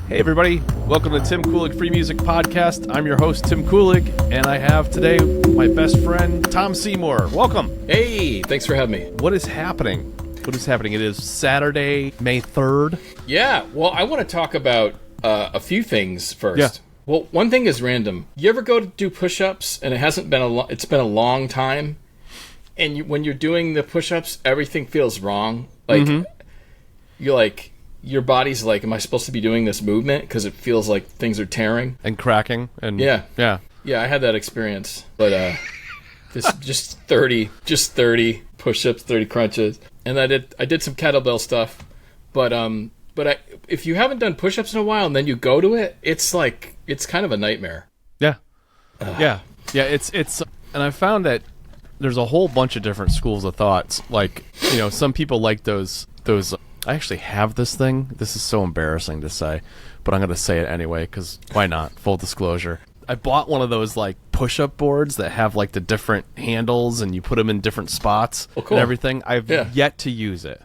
Hey everybody, welcome to Tim Kulig Free Music Podcast. I'm your host, Tim Kulig, and I have today my best friend, Tom Seymour. Welcome. Hey, thanks for having me. What is happening? What is happening? It is Saturday, May 3rd. Yeah, well, I want to talk about a few things first. Yeah. Well, one thing is random. You ever go to do push-ups and it's been a long time, and when you're doing the push-ups, everything feels wrong. Like you're like, your body's like, am I supposed to be doing this movement? Because it feels like things are tearing And cracking. And Yeah. Yeah. I had that experience, but this just 30 push-ups, 30 crunches, and I did some kettlebell stuff, but if you haven't done push-ups in a while and then you go to it, it's kind of a nightmare. Yeah. Yeah. It's and I found that there's a whole bunch of different schools of thoughts. Like, some people like those I actually have this thing. This is so embarrassing to say, but I'm going to say it anyway because why not? Full disclosure. I bought one of those like push-up boards that have like the different handles and you put them in different spots and everything. I've yet to use it.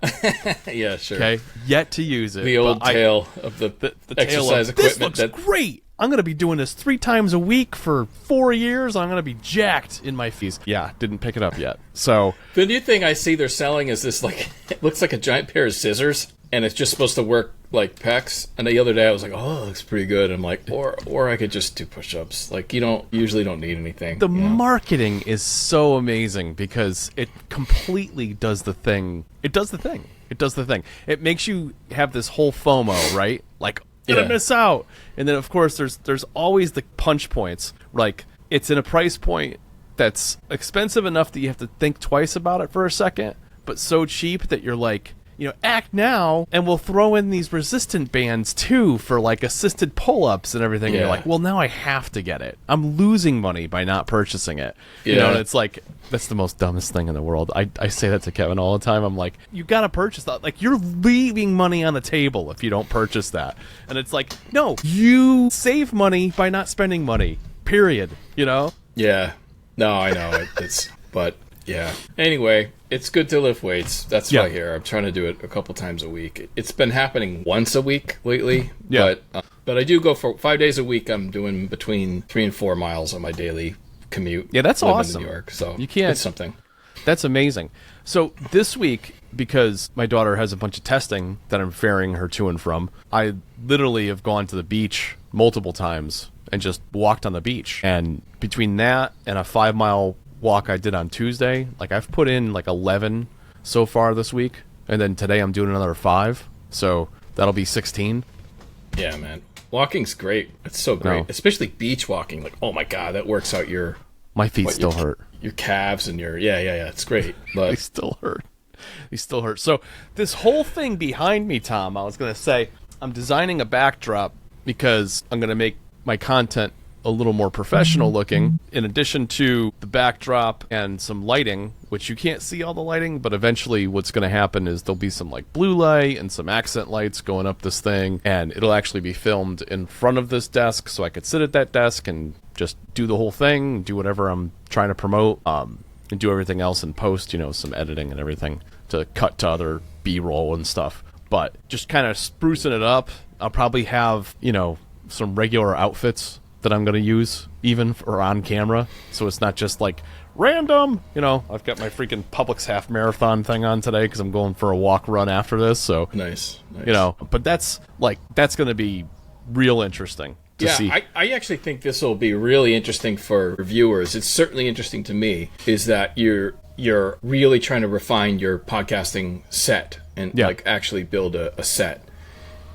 Yeah, sure. Okay, yet to use it. The old tale of the exercise equipment. This looks great. I'm going to be doing this 3 times a week for 4 years. I'm going to be jacked in my fees. Yeah, didn't pick it up yet. So the new thing I see they're selling is this, like, it looks like a giant pair of scissors, and it's just supposed to work like pecs. And the other day I was like, oh, it looks pretty good. I'm like, or I could just do push-ups. Like, you usually don't need anything. The marketing is so amazing because it completely does the thing. It does the thing. It makes you have this whole FOMO, right? Like, gonna miss out. And then of course there's always the punch points. Like, it's in a price point that's expensive enough that you have to think twice about it for a second, but so cheap that you're like, act now and we'll throw in these resistant bands too for like assisted pull-ups and everything. And you're like, well, now I have to get it. I'm losing money by not purchasing it. And it's like, that's the most dumbest thing in the world. I say that to Kevin all the time. I'm like, you gotta purchase that. Like, you're leaving money on the table if you don't purchase that. And it's like, no, you save money by not spending money, period. Yeah, no, I know. But yeah. Anyway, it's good to lift weights. That's what I hear. I'm trying to do it a couple times a week. It's been happening once a week lately. Yeah. But I do go for 5 days a week. I'm doing between 3 and 4 miles on my daily commute. Yeah, that's awesome. In New York, so you can't. It's something. That's amazing. So this week, because my daughter has a bunch of testing that I'm ferrying her to and from, I literally have gone to the beach multiple times and just walked on the beach. And between that and a 5-mile walk I did on Tuesday, like, I've put in like 11 so far this week, and then today I'm doing another 5, so that'll be 16. Yeah, man, walking's great. It's so great, especially beach walking. Like, oh my god, that works out my feet still hurt, your calves and your it's great, but they still hurt. So this whole thing behind me, Tom, I was gonna say, I'm designing a backdrop because I'm gonna make my content a little more professional looking. In addition to the backdrop and some lighting, which you can't see all the lighting, but eventually what's going to happen is there'll be some like blue light and some accent lights going up this thing, and it'll actually be filmed in front of this desk, so I could sit at that desk and just do the whole thing, do whatever I'm trying to promote, and do everything else in post, some editing and everything to cut to other B-roll and stuff. But just kind of sprucing it up. I'll probably have, some regular outfits that I'm going to use even for on camera, so it's not just like random. I've got my freaking Publix half marathon thing on today because I'm going for a walk run after this, so nice. But that's going to be real interesting to see. I actually think this will be really interesting for viewers. It's certainly interesting to me, is that you're really trying to refine your podcasting set and like actually build a set,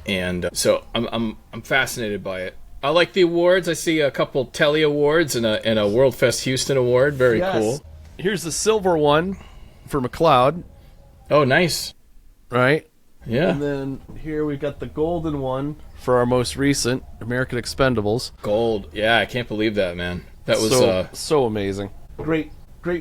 and so I'm fascinated by it. I like the awards. I see a couple Telly awards and a World Fest Houston award. Very cool. Here's the silver one for McLeod. Oh, nice. Right? Yeah. And then here we've got the golden one for our most recent American Expendables. Gold. Yeah, I can't believe that, man. That was so amazing. Great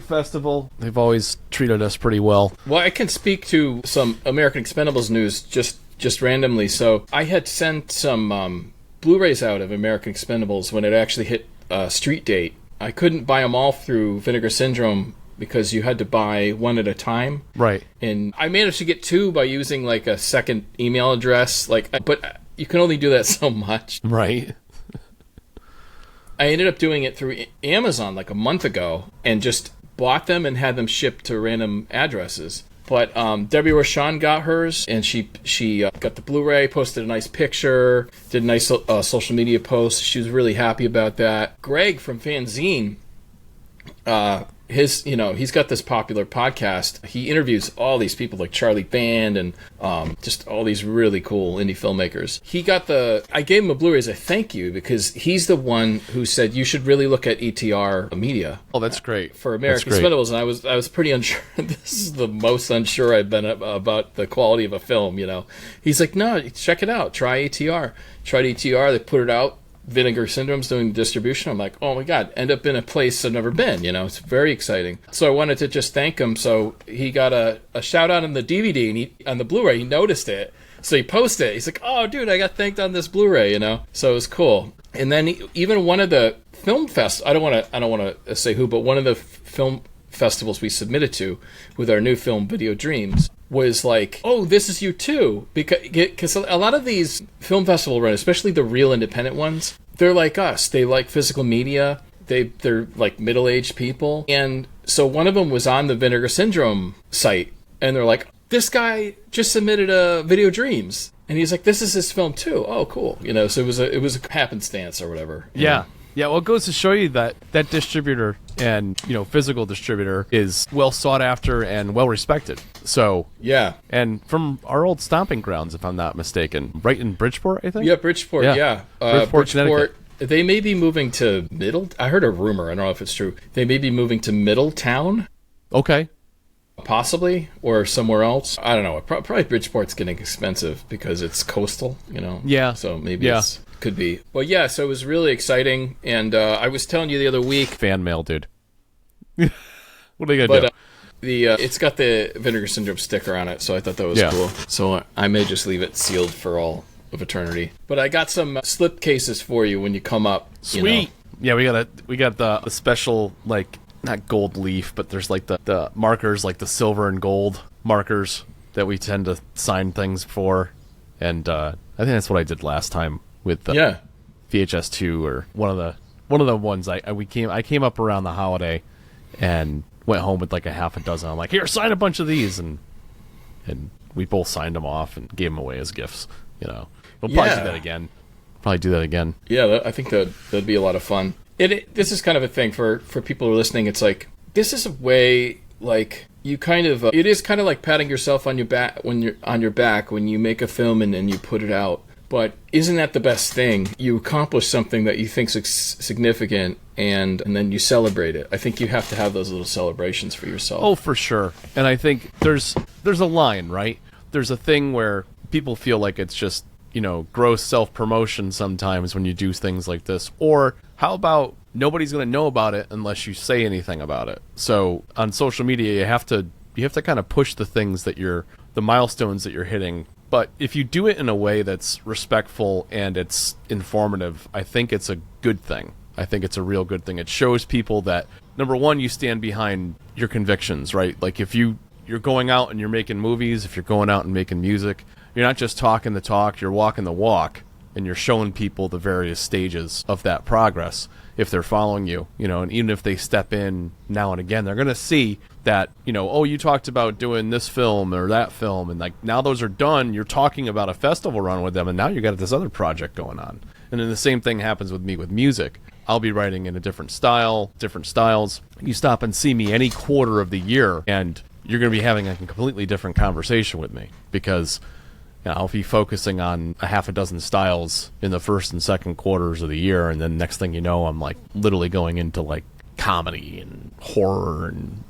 festival. They've always treated us pretty well. Well, I can speak to some American Expendables news just randomly. So I had sent some Blu-rays out of American Expendables when it actually hit street date. I couldn't buy them all through Vinegar Syndrome because you had to buy one at a time. Right. And I managed to get 2 by using like a second email address. But you can only do that so much. Right. I ended up doing it through Amazon like a month ago and just bought them and had them shipped to random addresses. But Debbie Rochon got hers, and she got the Blu-ray, posted a nice picture, did a nice social media post. She was really happy about that. Greg from Fanzine, he's got this popular podcast. He interviews all these people like Charlie Band and just all these really cool indie filmmakers. I gave him a Blu-ray as a thank you because he's the one who said you should really look at ETR media. Oh, that's great. For American Spindables, and I was pretty unsure. This is the most unsure I've been about the quality of a film, He's like, no, check it out. Try ETR. Tried ETR. They put it out. Vinegar Syndrome's doing distribution. I'm like, oh my God, end up in a place I've never been, It's very exciting. So I wanted to just thank him. So he got a shout out on the DVD and on the Blu-ray, he noticed it. So he posted it. He's like, oh dude, I got thanked on this Blu-ray, So it was cool. And then even one of the film fest, I don't want to say who, but one of the film festivals we submitted to with our new film Video Dreams was like, oh, this is you too, because a lot of these film festival runners, especially the real independent ones, they're like us. They like physical media. They're like middle-aged people, and so one of them was on the Vinegar Syndrome site, and they're like, this guy just submitted a Video Dreams, and he's like, this is his film too. Oh, cool, So it was a happenstance or whatever. Yeah. Yeah, well, it goes to show you that distributor and, physical distributor is well sought after and well respected. So, yeah. And from our old stomping grounds, if I'm not mistaken, right in Bridgeport, I think? Yeah, Bridgeport, yeah. Bridgeport, they may be moving to I heard a rumor, I don't know if it's true. They may be moving to Middletown. Okay. Possibly, or somewhere else. I don't know. Probably Bridgeport's getting expensive because it's coastal, Yeah. So maybe it's... Could be. Well, yeah, so it was really exciting, and I was telling you the other week... Fan mail, dude. What are they going to do? It's got the Vinegar Syndrome sticker on it, so I thought that was cool. So I may just leave it sealed for all of eternity. But I got some slip cases for you when you come up. Sweet! Yeah, we got the special, like, not gold leaf, but there's like the markers, like the silver and gold markers that we tend to sign things for. And I think that's what I did last time. With the VHS2 or one of the ones I came up around the holiday and went home with like a half a dozen. I'm like, here, sign a bunch of these, and we both signed them off and gave them away as gifts. We'll probably do that again. Yeah, I think that'd be a lot of fun. This is kind of a thing for people who are listening. It's like, this is a way, like, you kind of it is kind of like patting yourself on your back when you make a film and then you put it out. But isn't that the best thing? You accomplish something that you think's significant, and then you celebrate it. I think you have to have those little celebrations for yourself. Oh, for sure. And I think there's a line, right? There's a thing where people feel like it's just, gross self-promotion sometimes when you do things like this. Or how about nobody's going to know about it unless you say anything about it? So on social media, you have to kind of push the things that the milestones that you're hitting. But if you do it in a way that's respectful and it's informative, I think it's a good thing. I think it's a real good thing. It shows people that, number one, you stand behind your convictions, right? Like if you're going out and you're making movies, if you're going out and making music, you're not just talking the talk, you're walking the walk, and you're showing people the various stages of that progress if they're following you, and even if they step in now and again, they're going to see that, oh, you talked about doing this film or that film, and like now those are done, you're talking about a festival run with them, and now you got this other project going on. And then the same thing happens with me with music. I'll be writing in a different styles. You stop and see me any quarter of the year, and you're going to be having a completely different conversation with me because I'll be focusing on a half a dozen styles in the first and second quarters of the year, and then next thing you know, I'm like literally going into like comedy and horror and,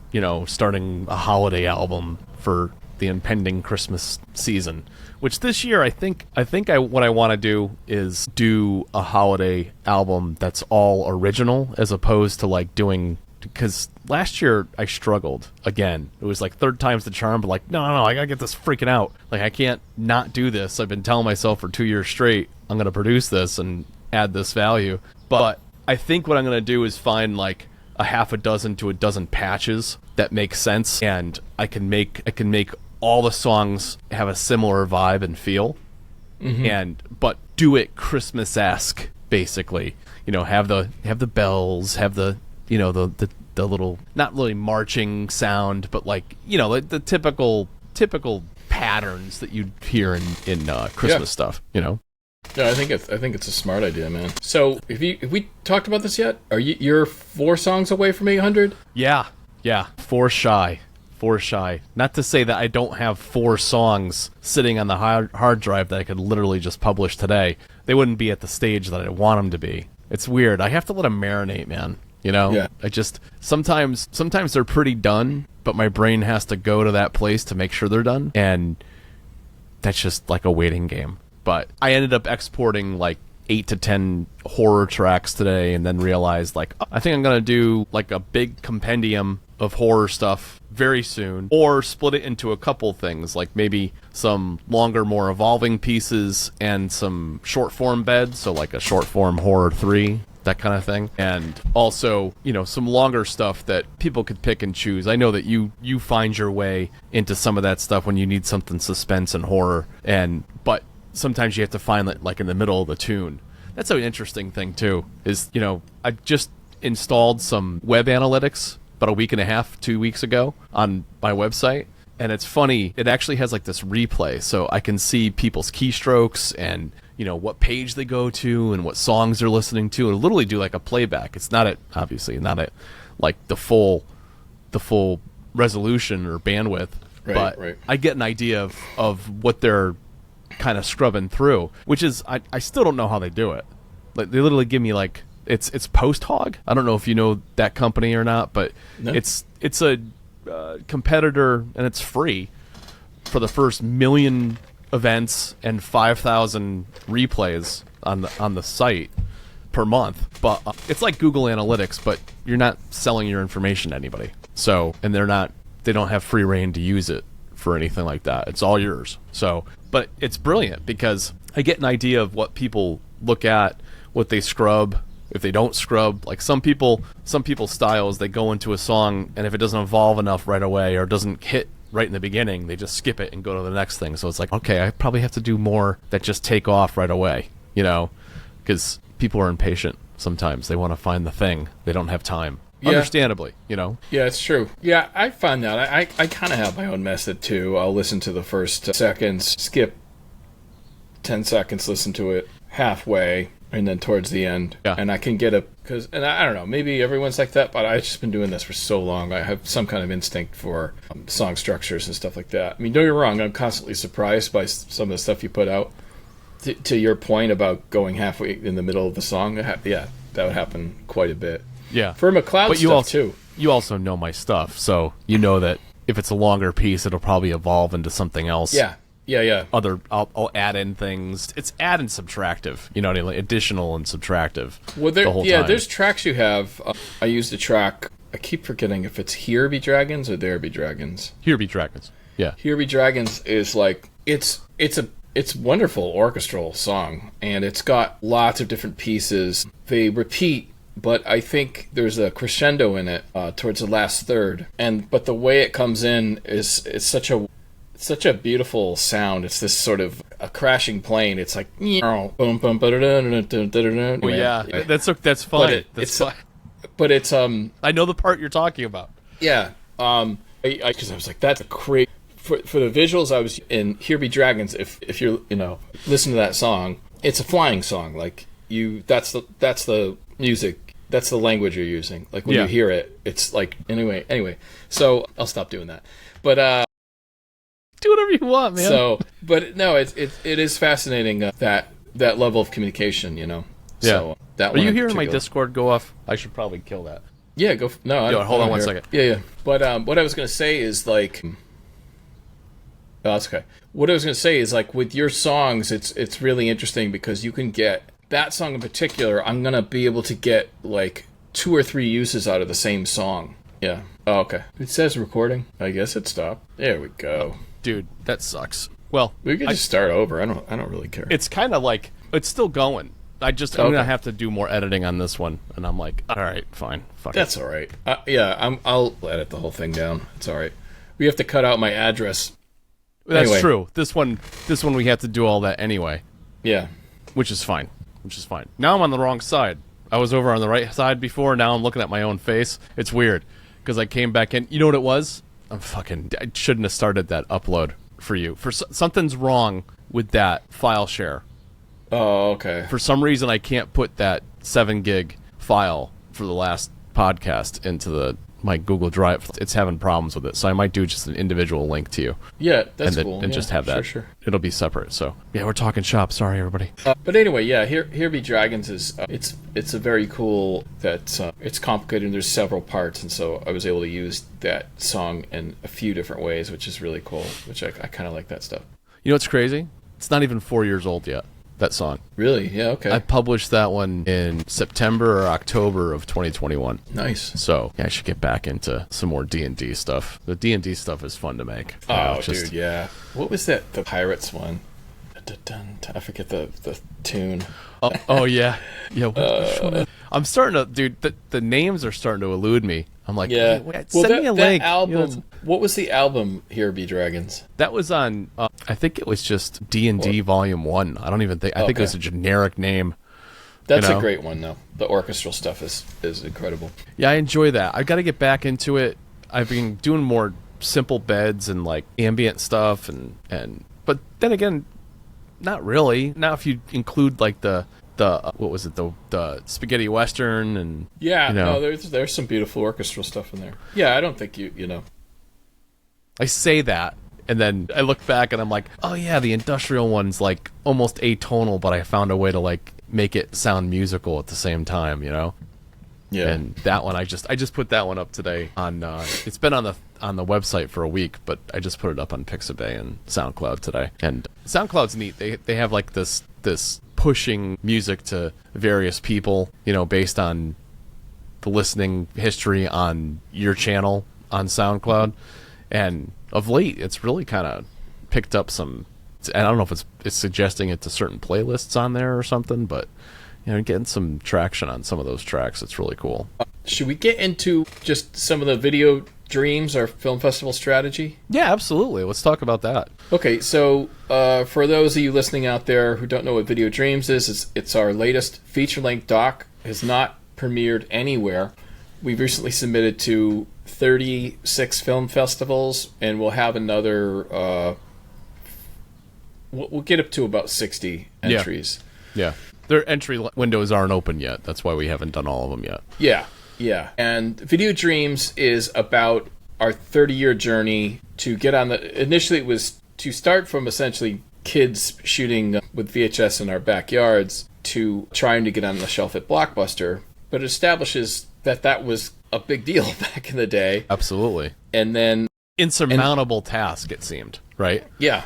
starting a holiday album for the impending Christmas season. Which this year, I think what I want to do is do a holiday album that's all original as opposed to like doing... Because last year I struggled again. It was like third time's the charm, but like, no, I gotta get this freaking out. Like, I can't not do this. I've been telling myself for 2 years straight, I'm gonna produce this and add this value. But I think what I'm gonna do is find like a half a dozen to a dozen patches that make sense, and I can make all the songs have a similar vibe and feel. but do it Christmas-esque, basically. Have the bells, have the little, not really marching sound, but like the typical patterns that you'd hear in Christmas stuff. No, I think it's a smart idea, man. So have we talked about this yet? You're 4 songs away from 800? Yeah, 4 shy. Not to say that I don't have 4 songs sitting on the hard drive that I could literally just publish today. They wouldn't be at the stage that I want them to be. It's weird. I have to let them marinate, man. Yeah. I just sometimes they're pretty done, but my brain has to go to that place to make sure they're done, and that's just like a waiting game. But I ended up exporting like 8 to 10 horror tracks today, and then realized like, I think I'm gonna do like a big compendium of horror stuff very soon, or split it into a couple things, like maybe some longer, more evolving pieces and some short form beds, so like a short form horror 3, that kind of thing, and also some longer stuff that people could pick and choose. I know that you find your way into some of that stuff when you need something suspense and horror, but sometimes you have to find it like in the middle of the tune. That's an interesting thing too, is I just installed some web analytics about a week and a half, 2 weeks ago on my website. And it's funny, it actually has like this replay, so I can see people's keystrokes and what page they go to and what songs they're listening to, and literally do like a playback. It's obviously not at like the full resolution or bandwidth, but I get an idea of what they're kind of scrubbing through, which is I still don't know how they do it. Like they literally give me like it's Post Hog. I don't know if you know that company or not, but no. It's a competitor, and it's free for the first 1 million events and 5,000 replays on the site per month. But it's like Google Analytics, but you're not selling your information to anybody. So, and they don't have free reign to use it for anything like that. It's all yours. So, but it's brilliant because I get an idea of what people look at, what they scrub, if they don't scrub. Like some people's styles, they go into a song, and if it doesn't evolve enough right away or doesn't hit right in the beginning, they just skip it and go to the next thing. So it's like, okay, I probably have to do more that just take off right away, because people are impatient sometimes. They want to find the thing. They don't have time. Yeah. Understandably, Yeah, it's true. Yeah, I find that. I kind of have my own method, too. I'll listen to the first seconds, skip 10 seconds, listen to it halfway, and then towards the end. Yeah. And I can get and I don't know, maybe everyone's like that, but I've just been doing this for so long. I have some kind of instinct for song structures and stuff like that. I mean, don't get me wrong, I'm constantly surprised by some of the stuff you put out. To your point about going halfway in the middle of the song, that would happen quite a bit. Yeah. For McLeod stuff, too. You also know my stuff, so you know that if it's a longer piece, it'll probably evolve into something else. Yeah. I'll add in things. It's add and subtractive, what I mean? Like additional and subtractive. Well, there's tracks you have. I used a track. I keep forgetting if it's Here Be Dragons or There Be Dragons. Here Be Dragons. Yeah. Here Be Dragons is like it's wonderful orchestral song, and it's got lots of different pieces. They repeat, but I think there's a crescendo in it towards the last third. But the way it comes in is such a beautiful sound. It's this sort of a crashing plane. It's like oh yeah, that's fine. But it's I know the part you're talking about. Yeah, because I was like, that's a great for the visuals. I was in Here Be Dragons. If you listen to that song, it's a flying song. Like that's the music. That's the language you're using. Like when you hear it, it's like anyway. So I'll stop doing that. But do whatever you want, man. So, but no, it is fascinating that level of communication, Yeah. So, that Are you hearing my Discord go off? I should probably kill that. Yeah, go. Hold on one second. Yeah. But what I was gonna say is like, oh, that's okay. What I was gonna say is like with your songs, it's really interesting because you can get that song in particular. I'm gonna be able to get like 2 or 3 uses out of the same song. Yeah. Oh, okay. It says recording. I guess it stopped. There we go. Dude, that sucks. Well, we can just start over. I don't really care. It's kind of like it's still going. I'm gonna have to do more editing on this one, and I'm like, all right, fine, fuck That's all right. I'll edit the whole thing down. It's all right. We have to cut out my address. That's true. This one we have to do all that anyway. Yeah. which is fine. Now I'm on the wrong side. I was over on the right side before. Now I'm looking at my own face. It's weird because I came back in. You know what it was? I shouldn't have started that upload for you. Something's wrong with that file share. Oh, okay. For some reason, I can't put that 7 gig file for the last podcast into my Google Drive. It's having problems with it, so I might do just an individual link to you. Yeah, that's and cool. And just have that. Sure. It'll be separate. So yeah, we're talking shop. Sorry, everybody. But anyway, yeah, Here Be Dragons is it's a very cool that it's complicated and there's several parts, and so I was able to use that song in a few different ways, which is really cool. Which I kind of like that stuff. You know what's crazy? It's not even 4 years old yet. That song. Really? Yeah, okay. I published that one in September or October of 2021. Nice. So yeah, I should get back into some more D&D stuff. The D&D stuff is fun to make. Oh, dude, yeah. What was that? The Pirates one? I forget the tune. Oh yeah. Yeah. I'm starting to, dude, the names are starting to elude me. I'm like, yeah. Hey, send me a link. That album, what was the album, Here Be Dragons? That was on, I think it was just D&D Volume 1. I don't even think, I think it was a generic name. That's a great one, though. The orchestral stuff is incredible. Yeah, I enjoy that. I've got to get back into it. I've been doing more simple beds and like ambient stuff but then again, not really. Now if you include like the what was it, the spaghetti western and no, there's some beautiful orchestral stuff in there. Yeah, I don't think you know. I say that and then I look back and I'm like, oh yeah, the industrial one's like almost atonal, but I found a way to like make it sound musical at the same time, you know? Yeah. And that one I just put that one up today on it's been on the website for a week, but I just put it up on Pixabay and SoundCloud today. And SoundCloud's neat. They have like this pushing music to various people, based on the listening history on your channel on SoundCloud. And of late, it's really kind of picked up some. I don't know if it's suggesting it to certain playlists on there or something, but getting some traction on some of those tracks. It's really cool. Should we get into just some of the video dreams or film festival strategy? Yeah, absolutely. Let's talk about that. Okay, so for those of you listening out there who don't know what Video Dreams is, it's our latest feature-length doc. It has not premiered anywhere. We've recently submitted to 36 film festivals, and we'll have another... we'll get up to about 60 entries. Yeah. Their entry windows aren't open yet. That's why we haven't done all of them yet. Yeah. And Video Dreams is about our 30-year journey to get on the... Initially, it was to start from essentially kids shooting with VHS in our backyards to trying to get on the shelf at Blockbuster. But it establishes that was a big deal back in the day. Absolutely. And then... Insurmountable task, it seemed, right? Yeah.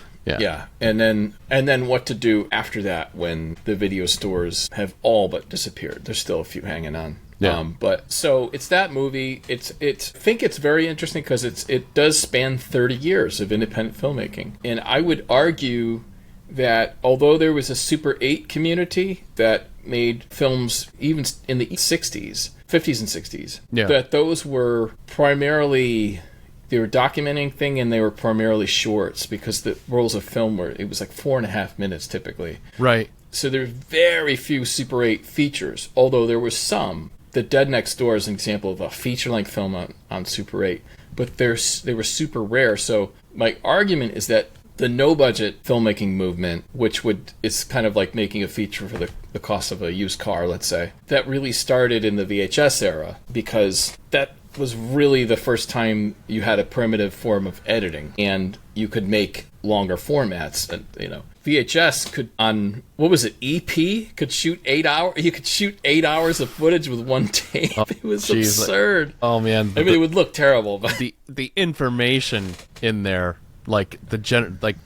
And then what to do after that when the video stores have all but disappeared. There's still a few hanging on. Yeah. But so it's that movie. I think it's very interesting because it does span 30 years of independent filmmaking. And I would argue that although there was a Super 8 community that made films even in the 50s and 60s, that those were primarily... They were documenting thing, and they were primarily shorts because the rolls of film it was like 4.5 minutes typically. Right. So there's very few Super 8 features, although there was some. The Dead Next Door is an example of a feature-length film on Super 8, but they were super rare. So my argument is that the no-budget filmmaking movement, which is kind of like making a feature for the cost of a used car, let's say, that really started in the VHS era because that was really the first time you had a primitive form of editing and you could make longer formats. And VHS could, on what was it, EP, could shoot 8 hours. You could shoot 8 hours of footage with one tape. It was absurd. Oh man, I mean, it would look terrible, but the information in there, like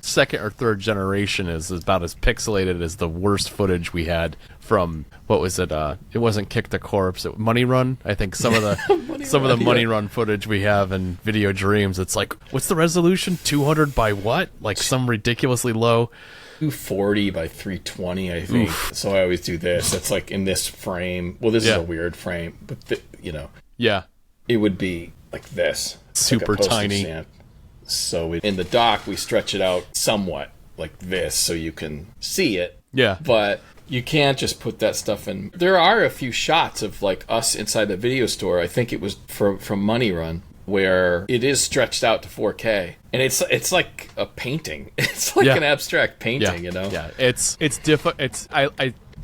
second or third generation, is about as pixelated as the worst footage we had from, what was it? It wasn't Kick the Corpse. It Money Run. I think some of the Money Run footage we have in Video Dreams. It's like, what's the resolution? 200 by what? Like some ridiculously low. 240 by 320, I think. Oof. So I always do this. It's like in this frame. Well, this is a weird frame, but it would be like this, super like tiny. Stamp. So in the doc, we stretch it out somewhat. like this so you can see it. Yeah. But you can't just put that stuff in. There are a few shots of like us inside the video store. I think it was from Money Run, where it is stretched out to 4K, and it's like a painting. It's like an abstract painting, you know. Yeah, it's different.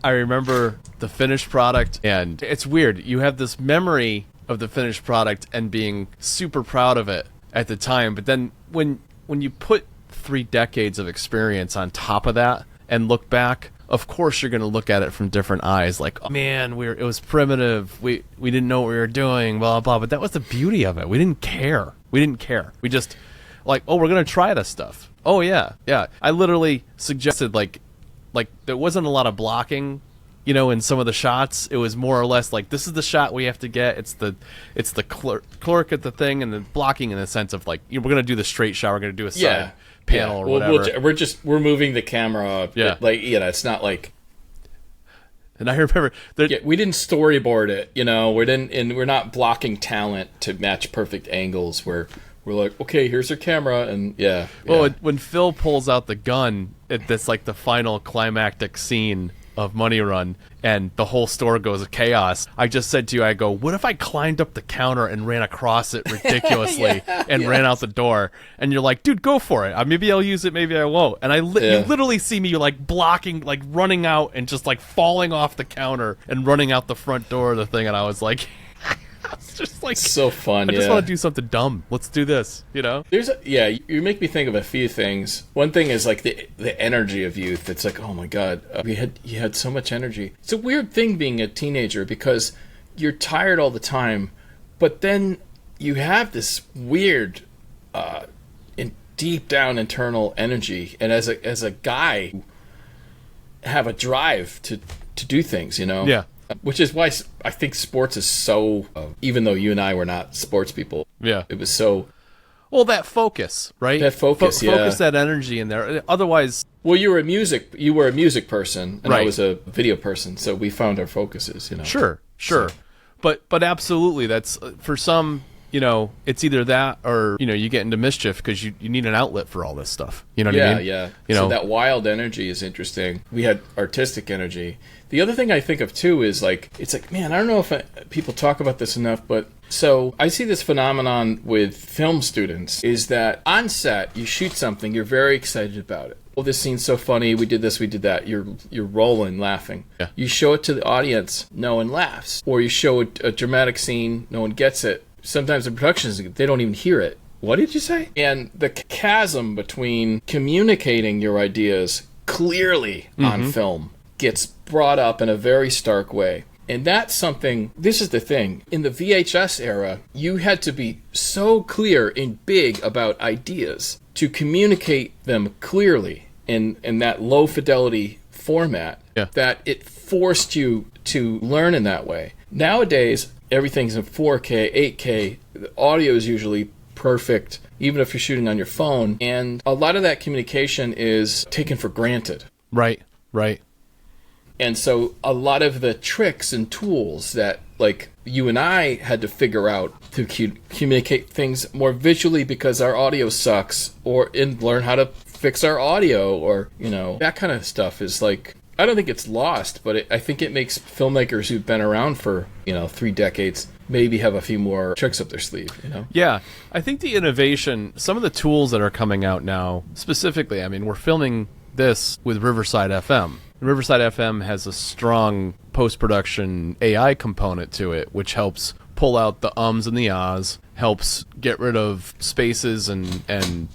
I remember the finished product, and it's weird. You have this memory of the finished product and being super proud of it at the time, but then when you put 3 decades of experience on top of that and look back, of course you're going to look at it from different eyes, like, oh, man, it was primitive, we didn't know what we were doing, blah blah. But that was the beauty of it. We didn't care. We just like, oh, we're going to try this stuff. Oh yeah. I literally suggested like there wasn't a lot of blocking, you know, in some of the shots. It was more or less like, this is the shot we have to get. It's the clerk at the thing, and the blocking in the sense of like, we're going to do the straight shot, we're going to do a side panel or whatever. We're moving the camera. Like, it's not like. And I remember we didn't storyboard it, you know. We're not blocking talent to match perfect angles. We're like, okay, here's your camera, and when Phil pulls out the gun, that's like the final climactic scene of Money Run, and the whole store goes chaos. I just said to you, I go, what if I climbed up the counter and ran across it ridiculously and ran out the door? And you're like, dude, go for it. Maybe I'll use it, maybe I won't. And you literally see me like blocking, like running out and just like falling off the counter and running out the front door of the thing. And I was like, it's just like so fun. I just want to do something dumb. Let's do this, you know? You make me think of a few things. One thing is like the energy of youth. It's like, oh my God, you had so much energy. It's a weird thing being a teenager because you're tired all the time, but then you have this weird, deep down internal energy, and as a guy, have a drive to do things, you know? Yeah. Which is why I think sports is so, even though you and I were not sports people, it was so... Well, that focus, right? That focus, Focus that energy in there. Otherwise... Well, you were a music person, and I was a video person, so we found our focuses, you know? Sure. So. But absolutely, that's, for some, you know, it's either that or, you know, you get into mischief because you need an outlet for all this stuff. You know what I mean? Yeah. You so know? that wild energy is interesting. We had artistic energy. The other thing I think of too is like, it's like, man, I don't know if people talk about this enough, but so I see this phenomenon with film students is that on set, you shoot something, you're very excited about it. Oh, this scene's so funny. We did this, we did that. You're rolling, laughing. Yeah. You show it to the audience, no one laughs. Or you show a dramatic scene, no one gets it. Sometimes in productions, they don't even hear it. What did you say? And the chasm between communicating your ideas clearly on film gets brought up in a very stark way. And that's something, this is the thing, in the VHS era, you had to be so clear and big about ideas to communicate them clearly in that low fidelity format that it forced you to learn in that way. Nowadays, everything's in 4K, 8K, the audio is usually perfect, even if you're shooting on your phone, and a lot of that communication is taken for granted. Right. And so a lot of the tricks and tools that like you and I had to figure out to communicate things more visually because our audio sucks, or learn how to fix our audio, or, you know, that kind of stuff is like, I don't think it's lost, but I think it makes filmmakers who've been around for, 3 decades maybe have a few more tricks up their sleeve, you know? Yeah. I think the innovation, some of the tools that are coming out now, specifically, I mean, we're filming this with Riverside FM. Riverside FM has a strong post-production AI component to it, which helps pull out the ums and the ahs, helps get rid of spaces and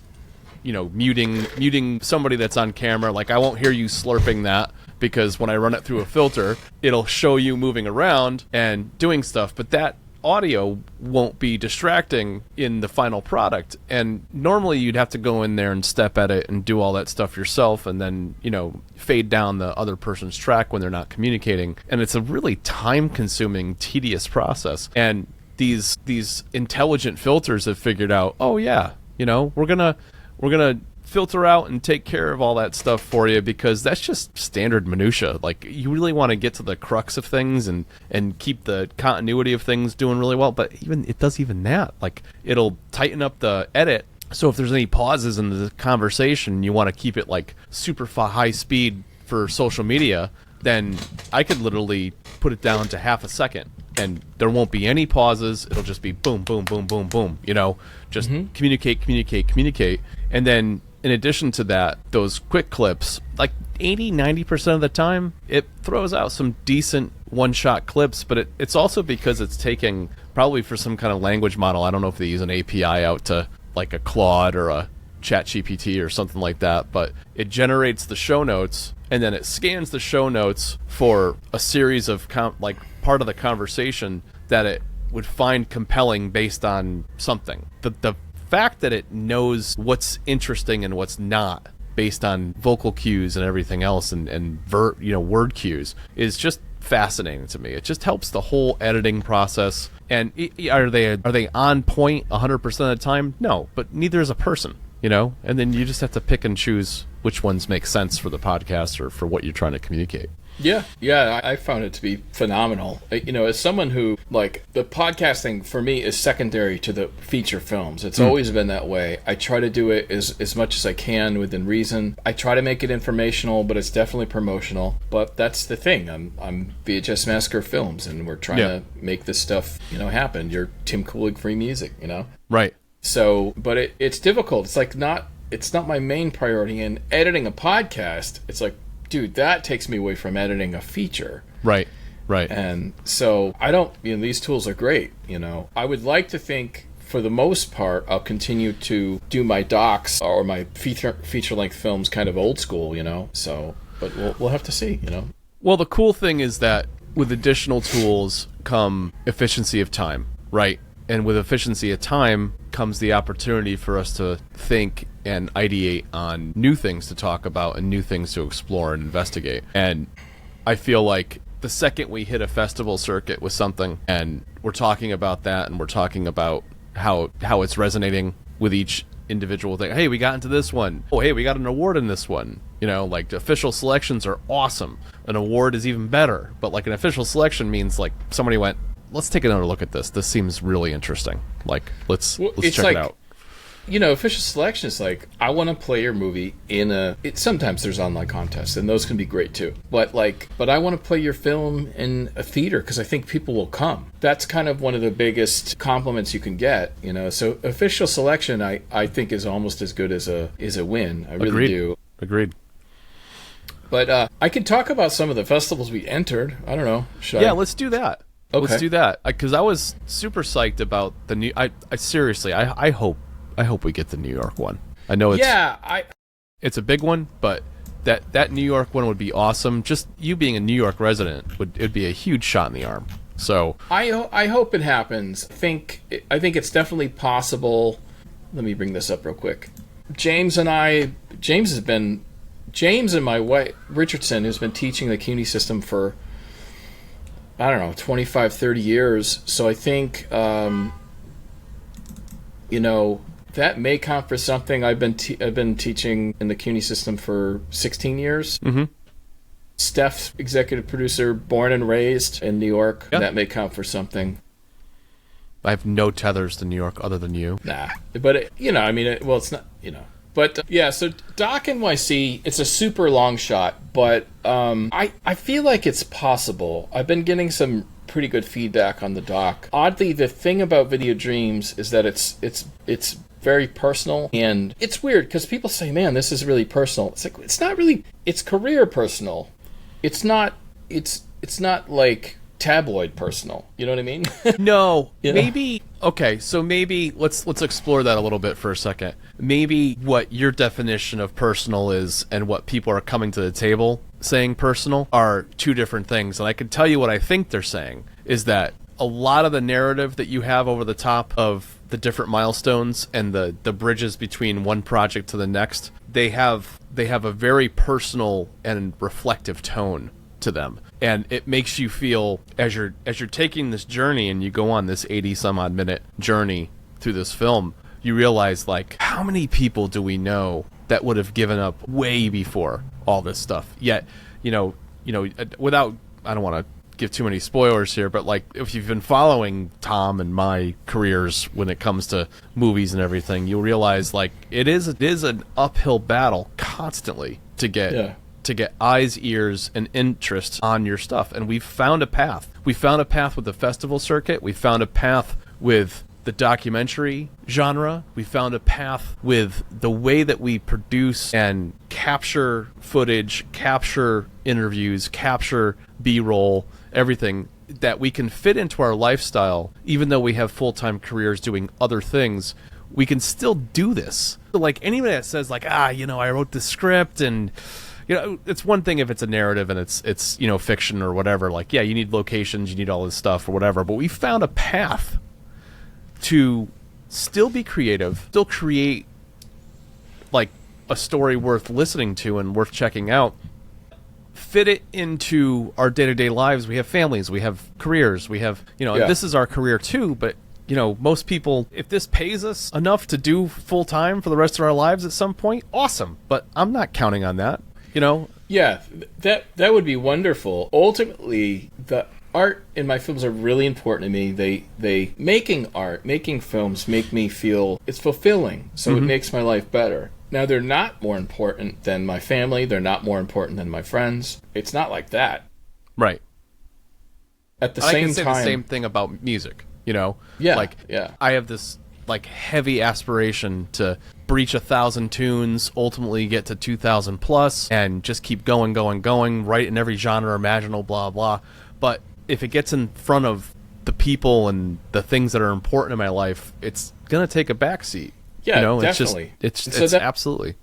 muting somebody that's on camera. Like, I won't hear you slurping that because when I run it through a filter, it'll show you moving around and doing stuff, but that audio won't be distracting in the final product. And normally you'd have to go in there and step at it and do all that stuff yourself, and then, fade down the other person's track when they're not communicating. And it's a really time-consuming, tedious process. And these intelligent filters have figured out, oh yeah, we're gonna filter out and take care of all that stuff for you, because that's just standard minutia. Like, you really want to get to the crux of things and keep the continuity of things doing really well, but it does even that. Like, it'll tighten up the edit So if there's any pauses in the conversation, you want to keep it like super high speed for social media, then I could literally put it down to half a second and there won't be any pauses. It'll just be boom, boom, boom, boom, boom, just communicate, communicate, communicate. And then in addition to that, those quick clips, like 80-90% of the time, it throws out some decent one-shot clips, but it's also because it's taking, probably for some kind of language model, I don't know if they use an API out to like a Claude or a ChatGPT or something like that, but it generates the show notes and then it scans the show notes for a series of part of the conversation that it would find compelling based on something. The fact that it knows what's interesting and what's not based on vocal cues and everything else and word cues is just fascinating to me. It just helps the whole editing process. And are they on point 100% of the time? No, but neither is a person, and then you just have to pick and choose which ones make sense for the podcast or for what you're trying to communicate. Yeah, I found it to be phenomenal. As someone who, like, the podcasting for me is secondary to the feature films. It's always been that way. I try to do it as much as I can within reason. I try to make it informational, but it's definitely promotional. But that's the thing. I'm VHS Massacre Films, and we're trying to make this stuff, happen. You're Tim Kulig Free Music, Right. So, but it's difficult. It's not my main priority. And editing a podcast, it's like, dude, that takes me away from editing a feature. Right. And so I don't, these tools are great, I would like to think, for the most part, I'll continue to do my docs or my feature-length films kind of old school, so, but we'll have to see, Well, the cool thing is that with additional tools come efficiency of time, right? And with efficiency of time comes the opportunity for us to think and ideate on new things to talk about and new things to explore and investigate. And I feel like the second we hit a festival circuit with something and we're talking about that and we're talking about how it's resonating with each individual thing. Hey, we got into this one. Oh, hey, we got an award in this one. Like the official selections are awesome. An award is even better. But like an official selection means like somebody went, let's take another look at this. This seems really interesting. Like, let's check it out. Official selection is like, I want to play your movie sometimes there's online contests, and those can be great too. But I want to play your film in a theater because I think people will come. That's kind of one of the biggest compliments you can get, So official selection, I think, is almost as good as a win. I really do. Agreed. But I could talk about some of the festivals we entered. I don't know. Let's do that. Okay. Let's do that, because I was super psyched about the new. I seriously, I hope we get the New York one. I know it's a big one, but that New York one would be awesome. Just you being a New York resident it'd be a huge shot in the arm. So I hope it happens. I think it's definitely possible. Let me bring this up real quick. James and my wife Richardson, who's been teaching the CUNY system for, I don't know, 25, 30 years. So I think, that may count for something. I've been teaching in the CUNY system for 16 years. Mm-hmm. Steph's executive producer, born and raised in New York. Yep. That may count for something. I have no tethers to New York other than you. Nah. But, it's not, But, so Doc NYC, it's a super long shot, but I feel like it's possible. I've been getting some pretty good feedback on the doc. Oddly, the thing about Video Dreams is that it's very personal, and it's weird because people say, man, this is really personal. It's like, it's not really, it's career personal. It's not like tabloid personal. You know what I mean? No, maybe. Okay, so maybe let's explore that a little bit for a second. Maybe what your definition of personal is and what people are coming to the table saying personal are two different things. And I can tell you what I think they're saying is that a lot of the narrative that you have over the top of the different milestones and the bridges between one project to the next, they have a very personal and reflective tone to them. And it makes you feel, as you're taking this journey and you go on this 80 some odd minute journey through this film, you realize, like, how many people do we know that would have given up way before all this stuff? Yet, without, I don't want to give too many spoilers here, but like if you've been following Tom and my careers when it comes to movies and everything, you'll realize like it is an uphill battle constantly to get eyes, ears, and interest on your stuff. And we've found a path. We found a path with the festival circuit. We found a path with the documentary genre. We found a path with the way that we produce and capture footage, capture interviews, capture B-roll, everything that we can fit into our lifestyle. Even though we have full-time careers doing other things, we can still do this. Like anybody that says like, I wrote the script and it's one thing if it's a narrative and it's fiction or whatever. Like, yeah, you need locations, you need all this stuff or whatever. But we found a path to still be creative, still create like a story worth listening to and worth checking out, fit it into our day-to-day lives. We have families, we have careers, we have, this is our career too, but most people, if this pays us enough to do full-time for the rest of our lives at some point, awesome. But I'm not counting on that, Yeah, that would be wonderful. Ultimately, the art in my films are really important to me. They making films make me feel it's fulfilling, so it makes my life better. Now, they're not more important than my family. They're not more important than my friends. It's not like that. Right. At the same time, I can say the same thing about music, Yeah. I have this like heavy aspiration to breach 1,000 tunes, ultimately get to 2,000 plus, and just keep going, right in every genre imaginable, blah, blah. But if it gets in front of the people and the things that are important in my life, it's going to take a backseat. Yeah, definitely. It's absolutely.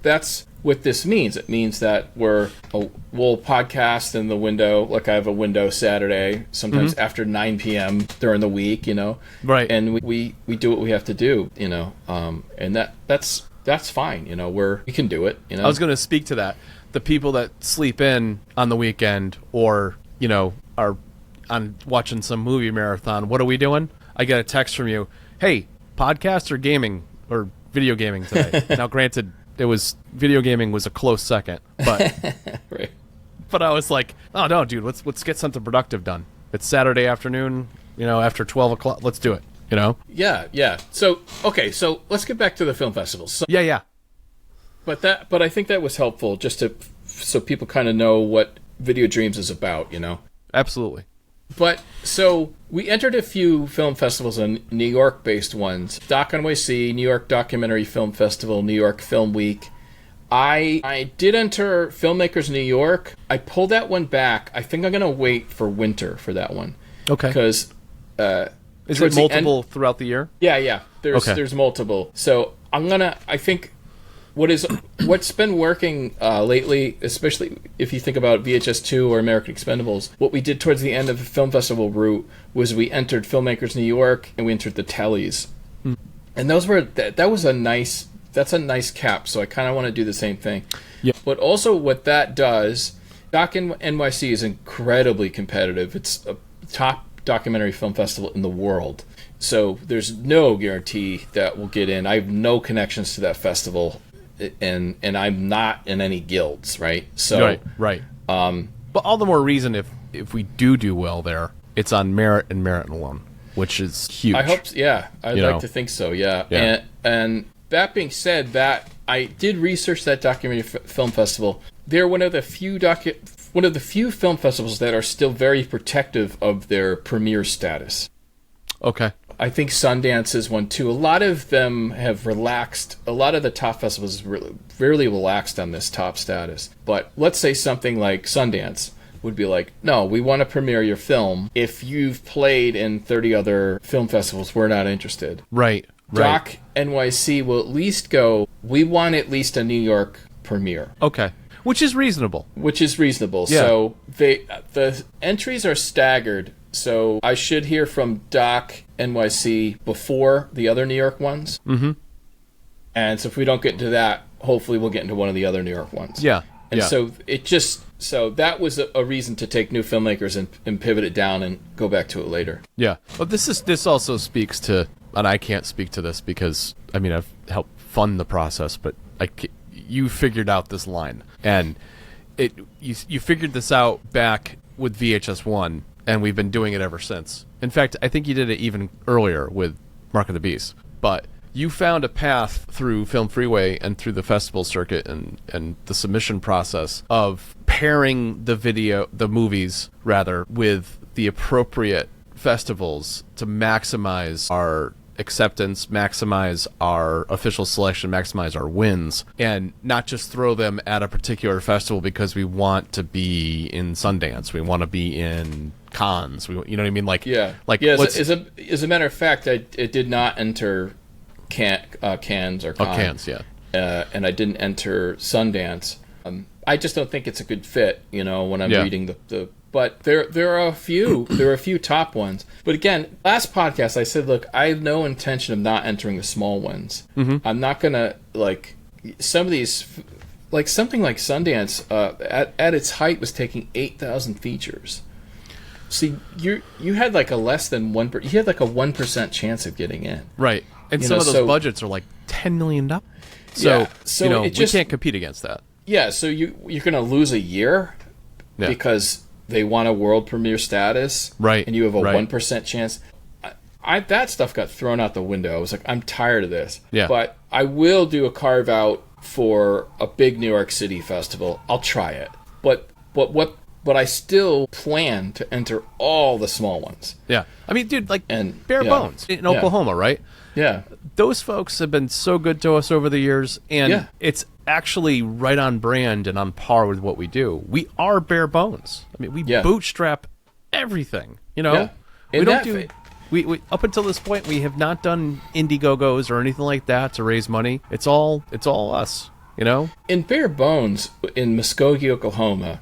That's what this means. It means that we'll podcast in the window. Like I have a window Saturday, sometimes after 9 p.m. during the week, Right. And we do what we have to do, and that's fine, we can do it, I was going to speak to that. The people that sleep in on the weekend or, are on watching some movie marathon, what are we doing? I get a text from you, hey, podcast or gaming or video gaming today? Now, granted, video gaming was a close second, but right. But I was like, oh no, dude, let's get something productive done. It's Saturday afternoon, after 12 o'clock, let's do it, Yeah. So let's get back to the film festivals. So, yeah. But I think that was helpful just so people kind of know what Video Dreams is about, Absolutely. But so we entered a few film festivals, and New York-based ones: Doc NYC, New York Documentary Film Festival, New York Film Week. I did enter Filmmakers New York. I pulled that one back. I think I'm gonna wait for winter for that one. Okay. Because is it multiple throughout the year? Yeah. There's multiple. So I think what's been working lately, especially if you think about VHS2 or American Expendables, what we did towards the end of the film festival route was we entered Filmmakers New York and we entered the Tellys. And those were that's a nice cap, so I kind of want to do the same thing. Yeah. But also what that does, Doc NYC is incredibly competitive. It's a top documentary film festival in the world. So there's no guarantee that we'll get in. I have no connections to that festival. And I'm not in any guilds, right? So right. But all the more reason if we do well there, it's on merit and merit alone, which is huge. I hope, yeah. I'd like to think so, yeah. And that being said, that I did research that documentary film festival. They're one of the few film festivals that are still very protective of their premiere status. Okay. I think Sundance is one too. A lot of them have relaxed. A lot of the top festivals really relaxed on this top status. But let's say something like Sundance would be like, no, we want to premiere your film. If you've played in 30 other film festivals, we're not interested. Right. Doc NYC will at least go, we want at least a New York premiere. Okay. Which is reasonable. Yeah. So the entries are staggered. So I should hear from Doc NYC before the other New York ones. Mm-hmm. And so if we don't get into that, hopefully we'll get into one of the other New York ones. Yeah. And so that was a reason to take new filmmakers and pivot it down and go back to it later. Yeah. But this also speaks to, and I can't speak to this because, I've helped fund the process, but you figured out this line. And you figured this out back with VHS1, and we've been doing it ever since. In fact, I think you did it even earlier with Mark of the Beast. But you found a path through Film Freeway and through the festival circuit and the submission process of pairing the movies, with the appropriate festivals to maximize our acceptance, maximize our official selection, maximize our wins, and not just throw them at a particular festival because we want to be in Sundance, we want to be in Cannes, you know what I mean? As a matter of fact, it did not enter Cannes or Cannes. Cannes, yeah. And I didn't enter Sundance. I just don't think it's a good fit, when I'm reading the. But there are a few top ones. But again, last podcast I said, look, I have no intention of not entering the small ones. Mm-hmm. I'm not gonna some of these, something like Sundance at its height was taking 8,000 features. See, you had a less than 1%. You had a 1% chance of getting in. Right, and some of those budgets are $10 million. So we can't compete against that. Yeah, so you're gonna lose a year because they want a world premiere status, right? And you have a 1% chance. That stuff got thrown out the window. I was like, I'm tired of this. Yeah. But I will do a carve out for a big New York City festival. I'll try it. But I still plan to enter all the small ones. Yeah. I mean, dude, Bare Bones in Oklahoma, right? Yeah. Those folks have been so good to us over the years, and it's actually right on brand and on par with what we do. We are Bare Bones. I mean, we bootstrap everything, Yeah. We don't do... We up until this point, we have not done Indiegogos or anything like that to raise money. It's all us, In Bare Bones, in Muskogee, Oklahoma,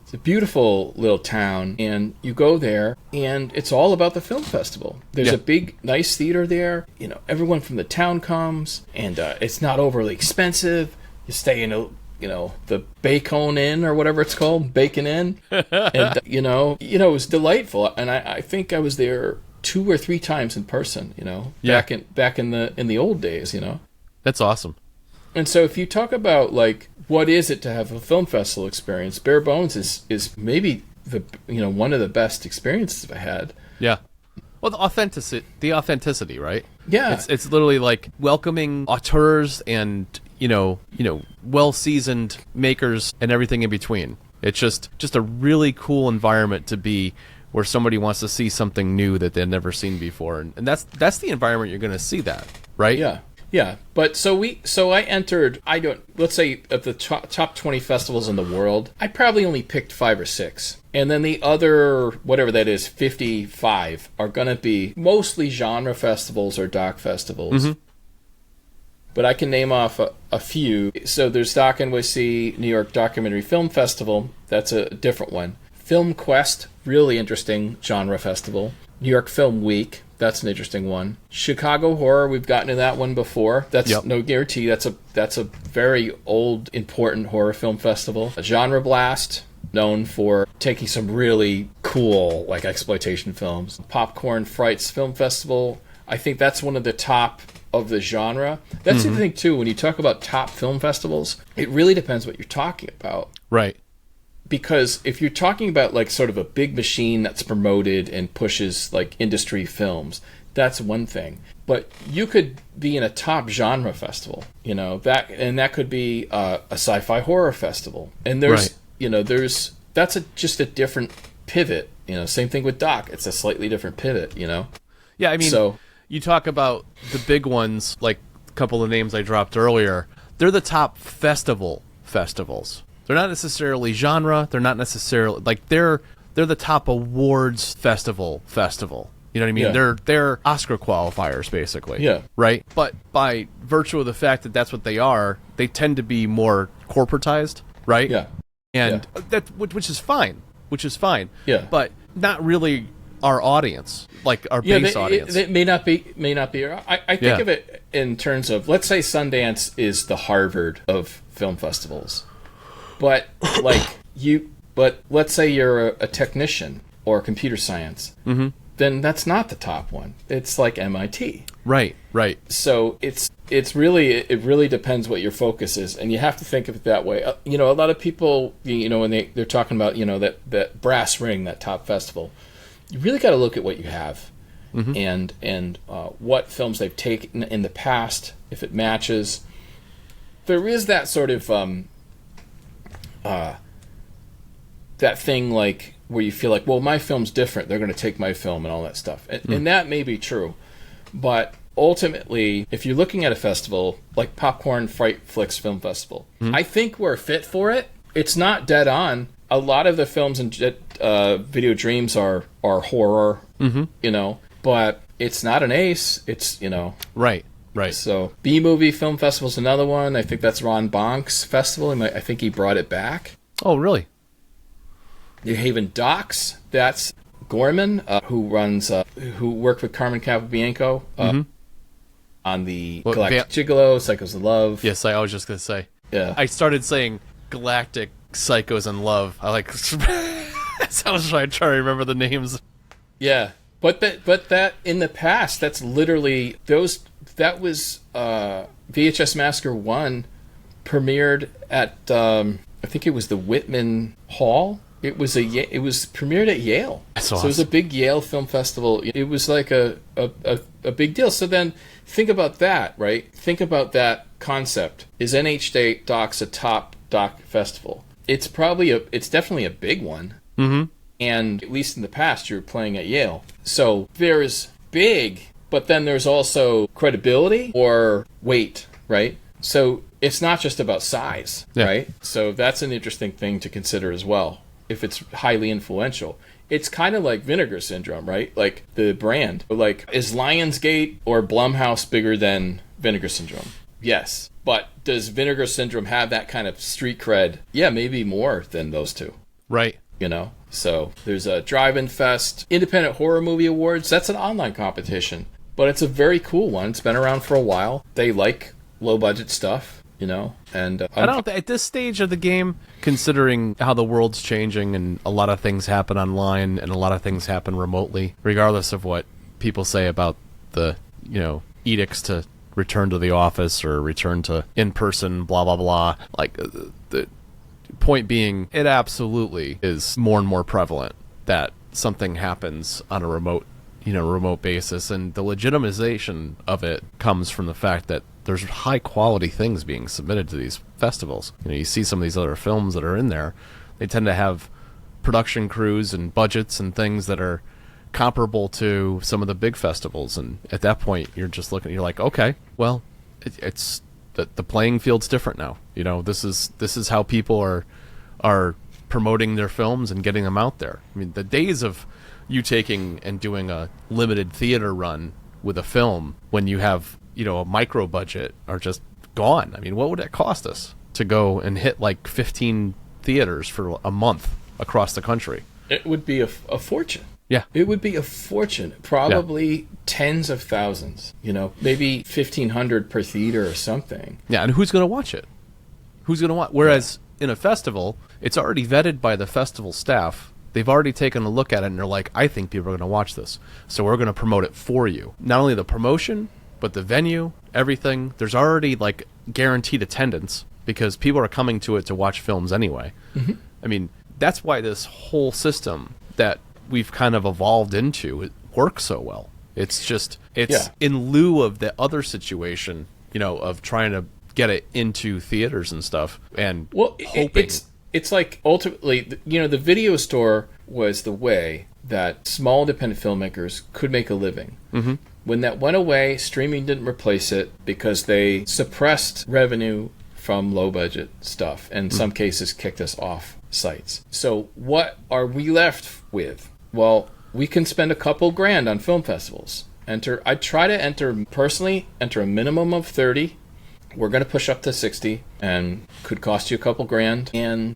it's a beautiful little town, and you go there, and it's all about the film festival. There's a big, nice theater there. Everyone from the town comes, and it's not overly expensive. You stay in the Bacon Inn or whatever it's called, Bacon Inn, and it was delightful. And I think I was there 2 or 3 times in person. Back in the old days. That's awesome. And so if you talk about what is it to have a film festival experience, Bare Bones is maybe one of the best experiences I had. Yeah. Well, the authenticity, right? Yeah. It's literally welcoming auteurs and well-seasoned makers and everything in between. It's just a really cool environment to be, where somebody wants to see something new that they've never seen before, and that's the environment you're going to see that, right? Yeah. Yeah, but so I entered, let's say of the top 20 festivals in the world, I probably only picked 5 or 6. And then the other, whatever that is, 55 are going to be mostly genre festivals or doc festivals. Mm-hmm. But I can name off a few. So there's Doc NYC, New York Documentary Film Festival. That's a different one. Film Quest, really interesting genre festival. New York Film Week. That's an interesting one. Chicago Horror, we've gotten to that one before. That's no guarantee. That's a very old, important horror film festival. A Genre Blast, known for taking some really cool exploitation films. Popcorn Frights Film Festival. I think that's one of the top of the genre. That's the thing too. When you talk about top film festivals, it really depends what you're talking about. Right. Because if you're talking about sort of a big machine that's promoted and pushes industry films, that's one thing. But you could be in a top genre festival, that could be a sci-fi horror festival. And there's that's just a different pivot. Same thing with Doc. It's a slightly different pivot. Yeah, I mean, you talk about the big ones, like a couple of names I dropped earlier. They're the top festivals. They're not necessarily genre. They're not necessarily they're the top awards festival. You know what I mean? Yeah. They're Oscar qualifiers basically. Yeah. Right. But by virtue of the fact that that's what they are, they tend to be more corporatized, right? Yeah. And which is fine. Yeah. But not really our audience, our base audience. They may not be. I think of it in terms of, let's say Sundance is the Harvard of film festivals. But let's say you're a technician or computer science, then that's not the top one. It's like MIT. Right. So it's it really depends what your focus is, and you have to think of it that way. A lot of people, when they're talking about, that brass ring, that top festival, you really got to look at what you have, and what films they've taken in the past, if it matches. There is that sort of that thing like where you feel like, well, my film's different, they're going to take my film and all that stuff, and that may be true, but ultimately, if you're looking at a festival like Popcorn Fright Flicks Film Festival, I think we're fit for it. It's not dead on. A lot of the films in Video Dreams are horror, but it's not an ace. It's, Right. So B-Movie Film Festival is another one. I think that's Ron Bonk's festival. I think he brought it back. Oh, really? New Haven Docs, that's Gorman, who worked with Carmen Capobianco on the Galactic Gigolo, Psychos of Love. Yes, I was just going to say. Yeah. I started saying Galactic Psychos in Love. I like... I was trying to remember the names. Yeah. But that in the past, that's literally... That was VHS Massacre 1 premiered at... I think it was the Whitman Hall. It was premiered at Yale. That's so awesome. It was a big Yale film festival. It was like a big deal. So then think about that, right? Think about that concept. Is NH Docs a top doc festival? It's definitely a big one. Mm-hmm. And at least in the past, you were playing at Yale. So there's big, but then there's also credibility or weight, right? So it's not just about size, right? So that's an interesting thing to consider as well. If it's highly influential, it's kind of like Vinegar Syndrome, right? Like the brand. Like, is Lionsgate or Blumhouse bigger than Vinegar Syndrome? Yes. But does Vinegar Syndrome have that kind of street cred? Yeah, maybe more than those two. Right. So there's a Drive-In Fest, Independent Horror Movie Awards. That's an online competition, but it's a very cool one. It's been around for a while. They like low budget stuff. And I don't at this stage of the game, considering how the world's changing and a lot of things happen online and a lot of things happen remotely, regardless of what people say about the edicts to return to the office or return to in person, blah blah blah. Like the point being, it absolutely is more and more prevalent that something happens on a remote basis, and the legitimization of it comes from the fact that there's high quality things being submitted to these festivals. You see some of these other films that are in there, they tend to have production crews and budgets and things that are comparable to some of the big festivals, and at that point you're just looking, you're like, okay, well, it's the playing field's different now. This is how people are promoting their films and getting them out there. I mean, the days of you taking and doing a limited theater run with a film when you have a micro budget are just gone. I mean, what would it cost us to go and hit like 15 theaters for a month across the country? It would be a fortune. Yeah. It would be a fortune. Probably tens of thousands, maybe 1,500 per theater or something. Yeah, and who's going to watch it? Who's going to watch? Whereas in a festival, it's already vetted by the festival staff. They've already taken a look at it and they're like, I think people are going to watch this. So we're going to promote it for you. Not only the promotion, but the venue, everything. There's already like guaranteed attendance because people are coming to it to watch films anyway. Mm-hmm. I mean, that's why this whole system that we've kind of evolved into, it works so well. It's in lieu of the other situation, of trying to get it into theaters and stuff and hoping. It's like ultimately, the video store was the way that small independent filmmakers could make a living. Mm-hmm. When that went away, streaming didn't replace it because they suppressed revenue from low-budget stuff, and in some cases kicked us off sites. So what are we left with? Well, we can spend a couple grand on film festivals. I try to enter a minimum of 30. We're going to push up to 60 and could cost you a couple grand.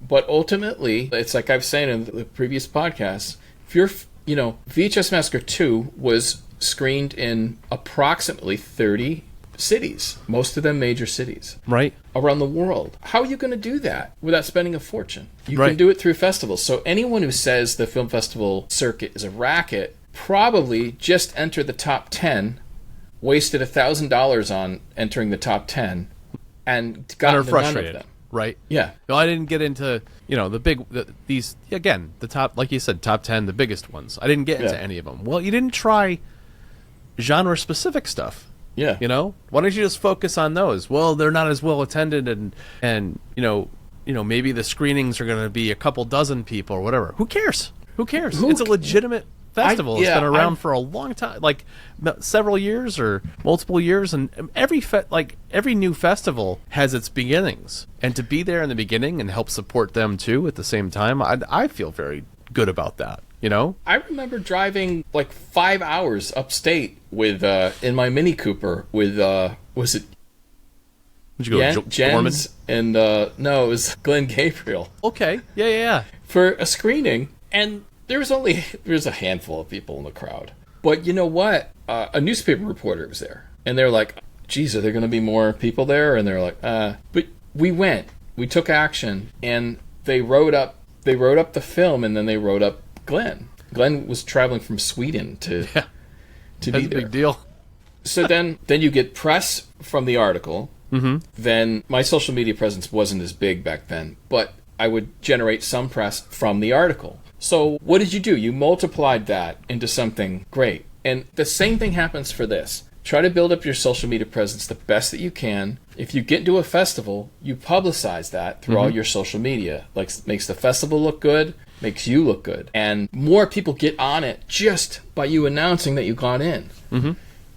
But ultimately, it's like I've said in the previous podcasts, if you're, VHS Massacre 2 was screened in approximately 30 cities, most of them major cities, right, around the world. How are you going to do that without spending a fortune? You can do it through festivals. So anyone who says the film festival circuit is a racket probably just enter the top 10 wasted $1,000 on entering the top 10 and got They're into none of frustrated, them. right? Yeah. No, I didn't get into, these, again, the top, like you said, top 10, the biggest ones. I didn't get into any of them. Well, you didn't try genre-specific stuff. Yeah. Why don't you just focus on those? Well, they're not as well attended, and maybe the screenings are going to be a couple dozen people or whatever. Who cares? It's a legitimate festival. It's been around for a long time, like several years or multiple years, and every new festival has its beginnings, and to be there in the beginning and help support them too at the same time, I feel very good about that. I remember driving like 5 hours upstate with in my Mini Cooper with was it Did you go Jens and no, it was Glenn Gabriel. Okay, yeah. For a screening, and there was a handful of people in the crowd. But you know what? A newspaper reporter was there, and they're like, "Geez, are there going to be more people there?" And they're like, But we went. We took action, and they wrote up the film, and then they wrote up Glenn. Glenn was traveling from Sweden to be there. That's a big deal. So then you get press from the article. Mm-hmm. Then my social media presence wasn't as big back then, but I would generate some press from the article. So what did you do? You multiplied that into something great. And the same thing happens for this. Try to build up your social media presence the best that you can. If you get into a festival, you publicize that through all your social media. Like, makes the festival look good, makes you look good. And more people get on it just by you announcing that you got in. Mm-hmm.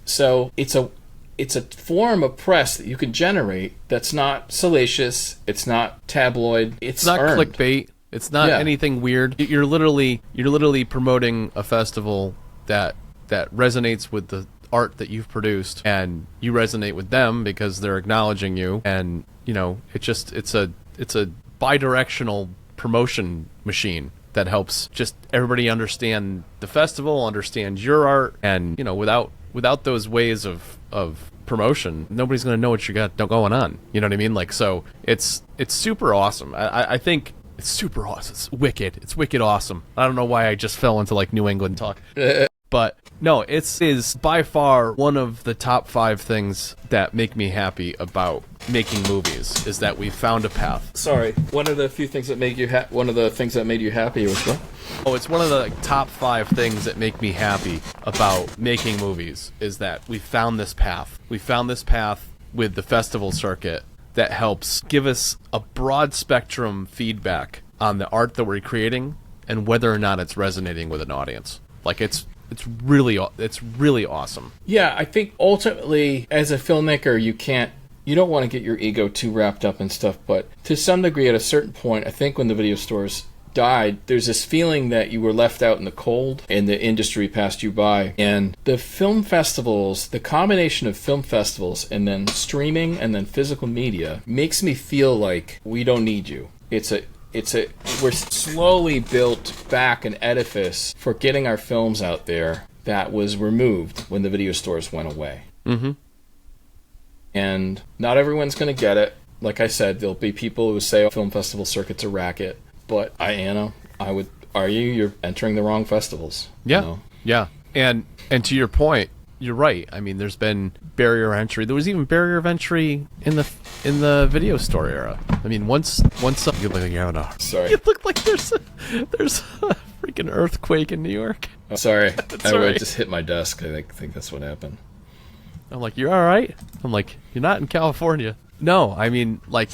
So it's a form of press that you can generate that's not salacious, it's not tabloid, it's not earned. clickbait. It's not anything weird. You're literally promoting a festival that resonates with the art that you've produced, and you resonate with them because they're acknowledging you, and it's a bi-directional promotion machine that helps just everybody understand the festival, understand your art, and without those ways of promotion, nobody's going to know what you got going on. You know what I mean? Like, so it's super awesome. I think it's super awesome. It's wicked. It's wicked awesome. I don't know why I just fell into like New England talk. But no, it is by far one of the top 5 things that make me happy about making movies, is that we found a path. Sorry, one of the few things that made you one of the things that made you happy was what? Oh, it's one of the top 5 things that make me happy about making movies, is that we found this path. We found this path with the festival circuit that helps give us a broad spectrum feedback on the art that we're creating and whether or not it's resonating with an audience. Like, it's really awesome. Yeah, I think ultimately, as a filmmaker, you don't want to get your ego too wrapped up in stuff, but to some degree, at a certain point, I think when the video stores died, there's this feeling that you were left out in the cold and the industry passed you by. And the film festivals, the combination of film festivals and then streaming and then physical media makes me feel like we don't need you. We're slowly built back an edifice for getting our films out there that was removed when the video stores went away. Mm-hmm. And not everyone's going to get it. Like I said, there'll be people who say, film festival circuit's a racket. But I would argue you're entering the wrong festivals. Yeah, yeah. And to your point, you're right. I mean, there's been barrier entry. There was even barrier of entry in the video store era. I mean, once you look like you're having a sorry, you look like there's a freaking earthquake in New York. Oh, sorry, I right. just hit my desk. I think that's what happened. I'm like, you're all right. I'm like, you're not in California. No, I mean, like,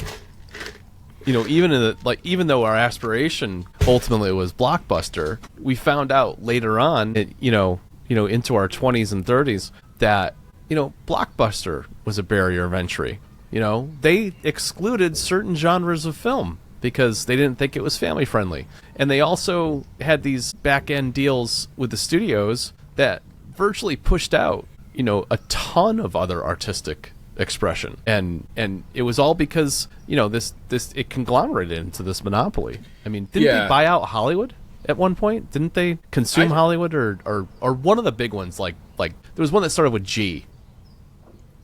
even though our aspiration ultimately was blockbuster, we found out later on, into our 20s and 30s, that blockbuster was a barrier of entry. They excluded certain genres of film because they didn't think it was family friendly, and they also had these back end deals with the studios that virtually pushed out a ton of other artistic expression, and it was all because it conglomerated into this monopoly. I mean, didn't they buy out Hollywood at one point? Didn't they consume Hollywood or one of the big ones? Like there was one that started with G,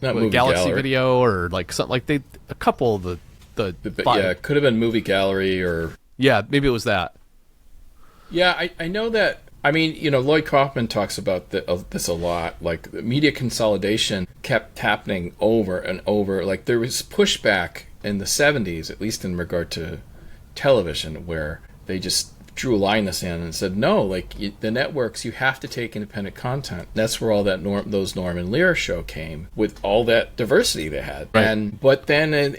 not Movie Galaxy Gallery. Video, or like something like a couple of the it could have been Movie Gallery, or maybe it was that. Yeah, I know that I mean, Lloyd Kaufman talks about this a lot. Like, the media consolidation kept happening over and over. Like, there was pushback in the 70s, at least in regard to television, where they just drew a line in the sand and said, no, like, the networks, you have to take independent content. That's where all that those Norm and Lear show came, with all that diversity they had. Right. But then and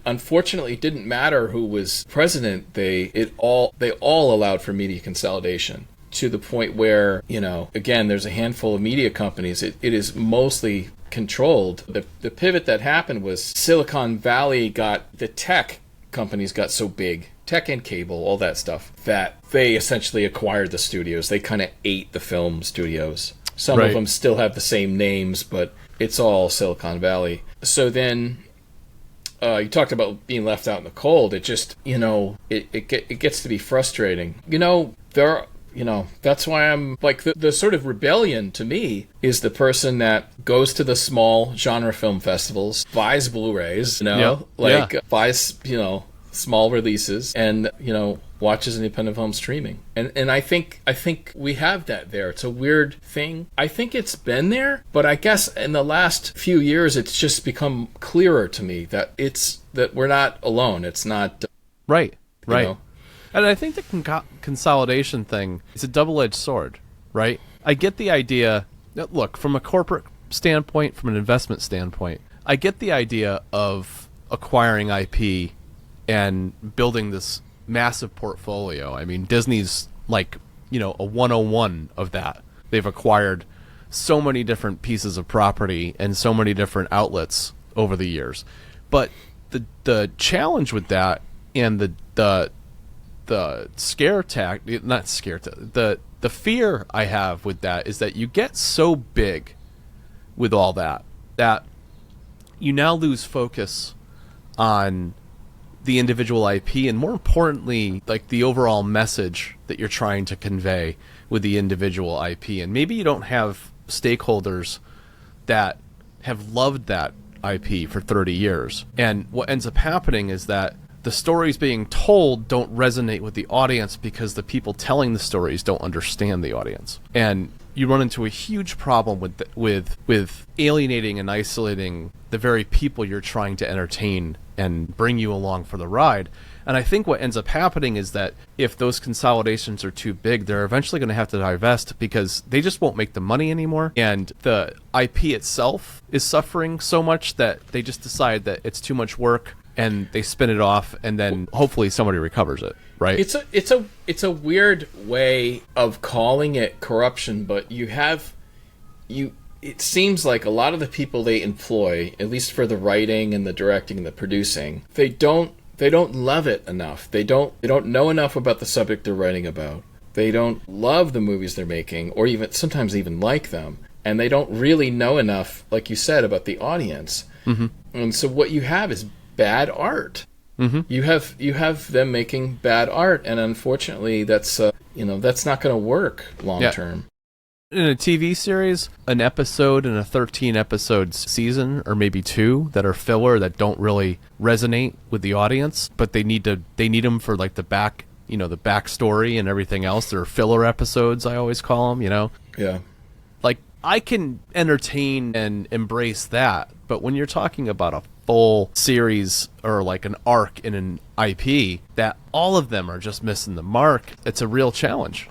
unfortunately, it didn't matter who was president. They all allowed for media consolidation, to the point where, again, there's a handful of media companies. It is mostly controlled. The pivot that happened was Silicon Valley the tech companies got so big, tech and cable, all that stuff, that they essentially acquired the studios. They kind of ate the film studios. Some of them still have the same names, but it's all Silicon Valley. So then you talked about being left out in the cold. It just, it gets to be frustrating. That's why I'm like, the sort of rebellion to me is the person that goes to the small genre film festivals, buys Blu-rays, buys, small releases, and, watches independent film streaming. And I think we have that there. It's a weird thing. I think it's been there, but I guess in the last few years, it's just become clearer to me that we're not alone. It's not... Right. And I think the consolidation thing is a double-edged sword, right? I get the idea, look, from a corporate standpoint, from an investment standpoint, I get the idea of acquiring IP and building this massive portfolio. I mean, Disney's like, a 101 of that. They've acquired so many different pieces of property and so many different outlets over the years. But the challenge with that, and the fear I have with that is that you get so big with all that you now lose focus on the individual IP, and more importantly, like, the overall message that you're trying to convey with the individual IP. And maybe you don't have stakeholders that have loved that IP for 30 years. And what ends up happening is that the stories being told don't resonate with the audience because the people telling the stories don't understand the audience. And you run into a huge problem with alienating and isolating the very people you're trying to entertain and bring you along for the ride. And I think what ends up happening is that if those consolidations are too big, they're eventually going to have to divest because they just won't make the money anymore. And the IP itself is suffering so much that they just decide that it's too much work, and they spin it off, and then hopefully somebody recovers it, right? It's a weird way of calling it corruption, but it seems like a lot of the people they employ, at least for the writing and the directing and the producing, they don't love it enough. They don't know enough about the subject they're writing about. They don't love the movies they're making, or sometimes even like them, and they don't really know enough, like you said, about the audience. Mm-hmm. And so what you have is bad art. Mm-hmm. You have them making bad art, and unfortunately, that's not going to work long term. In a TV series, an episode in a 13 episodes season, or maybe 2 that are filler that don't really resonate with the audience, but they need them for like the backstory and everything else. They're filler episodes, I always call them. Yeah. Like, I can entertain and embrace that, but when you're talking about a full series or like an arc in an IP, that all of them are just missing the mark, it's a real challenge.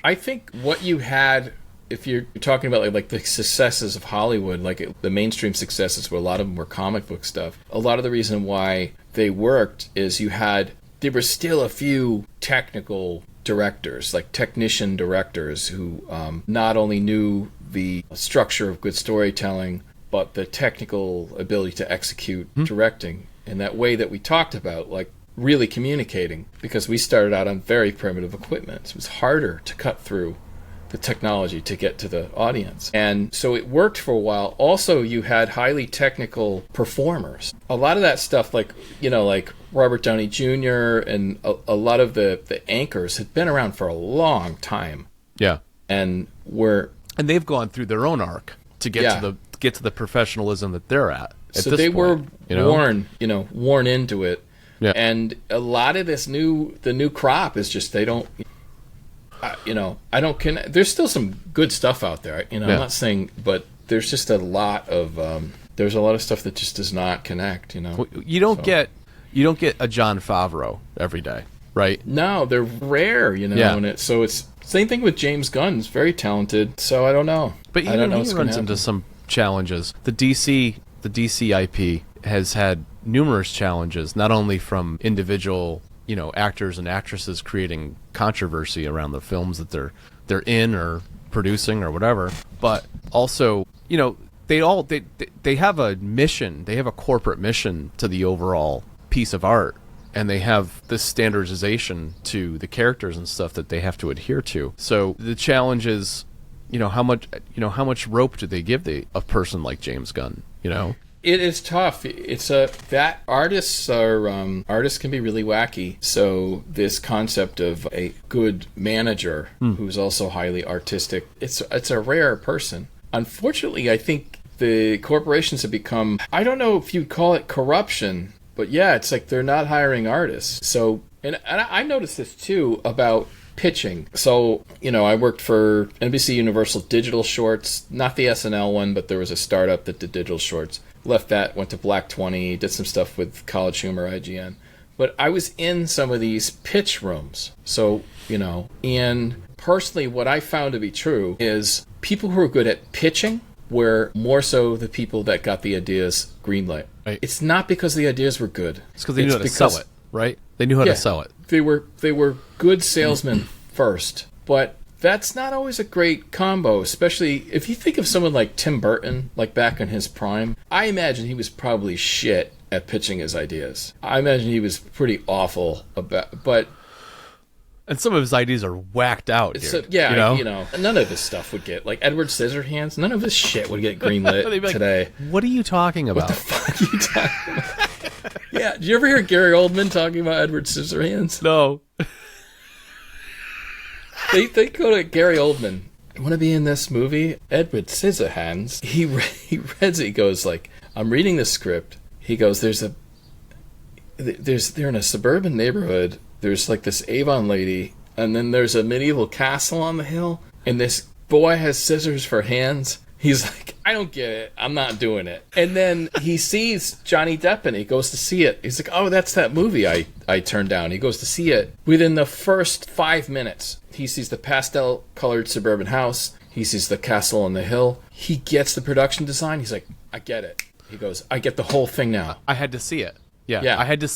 I think what you had, if you're talking about like the successes of Hollywood, like the mainstream successes, where a lot of them were comic book stuff, a lot of the reason why they worked is there were still a few technical directors, like technician directors, who not only knew the structure of good storytelling, but the technical ability to execute directing in that way that we talked about, like really communicating, because we started out on very primitive equipment. It was harder to cut through the technology to get to the audience. And so it worked for a while. Also, you had highly technical performers. A lot of that stuff, like Robert Downey Jr. and a lot of the anchors had been around for a long time. Yeah. And they've gone through their own arc to get to the professionalism that they're at so they point, were worn into it. Yeah. And a lot of the new crop is just, they don't. I don't there's still some good stuff out there. I'm not saying, but there's just a lot of there's a lot of stuff that just does not connect. Well, you don't get a Jon Favreau every day, right? No, they're rare. And it's same thing with James Gunn. He's very talented. So I don't know. But even he runs into some challenges. The DC IP has had numerous challenges, not only from individual actors and actresses creating controversy around the films that they're in or producing or whatever, but also they have a mission, they have a corporate mission to the overall piece of art, and they have this standardization to the characters and stuff that they have to adhere to. So the challenge is how much rope do they give a person like James Gunn? It is tough. It's that artists can be really wacky. So this concept of a good manager who's also highly artistic, it's a rare person. Unfortunately, I think the corporations have become, I don't know if you'd call it corruption, but yeah, it's like they're not hiring artists. So, and I noticed this too about pitching. So, I worked for NBC Universal Digital Shorts, not the SNL one, but there was a startup that did digital shorts. Left that, went to Black 20, did some stuff with College Humor, IGN. But I was in some of these pitch rooms. So, and personally what I found to be true is people who are good at pitching were more so the people that got the ideas greenlit. Right. It's not because the ideas were good. It's because they knew how to sell it, right? They knew how to sell it. They were good salesmen first, but that's not always a great combo, especially if you think of someone like Tim Burton, like back in his prime. I imagine he was probably shit at pitching his ideas. I imagine he was pretty awful but and some of his ideas are whacked out, dude. None of his stuff would get, like Edward Scissorhands, none of his shit would get greenlit today. What are you talking about? What the fuck are you talking about? Yeah, did you ever hear Gary Oldman talking about Edward Scissorhands? No. They go to Gary Oldman. You want to be in this movie? Edward Scissorhands. He reads it. He goes like, I'm reading the script. He goes, they're in a suburban neighborhood. There's like this Avon lady, and then there's a medieval castle on the hill, and this boy has scissors for hands. He's like, I don't get it. I'm not doing it. And then he sees Johnny Depp and he goes to see it. He's like, oh, that's that movie I turned down. He goes to see it. Within the first 5 minutes, he sees the pastel-colored suburban house. He sees the castle on the hill. He gets the production design. He's like, I get it. He goes, I get the whole thing now. I had to see it. Yeah. I had to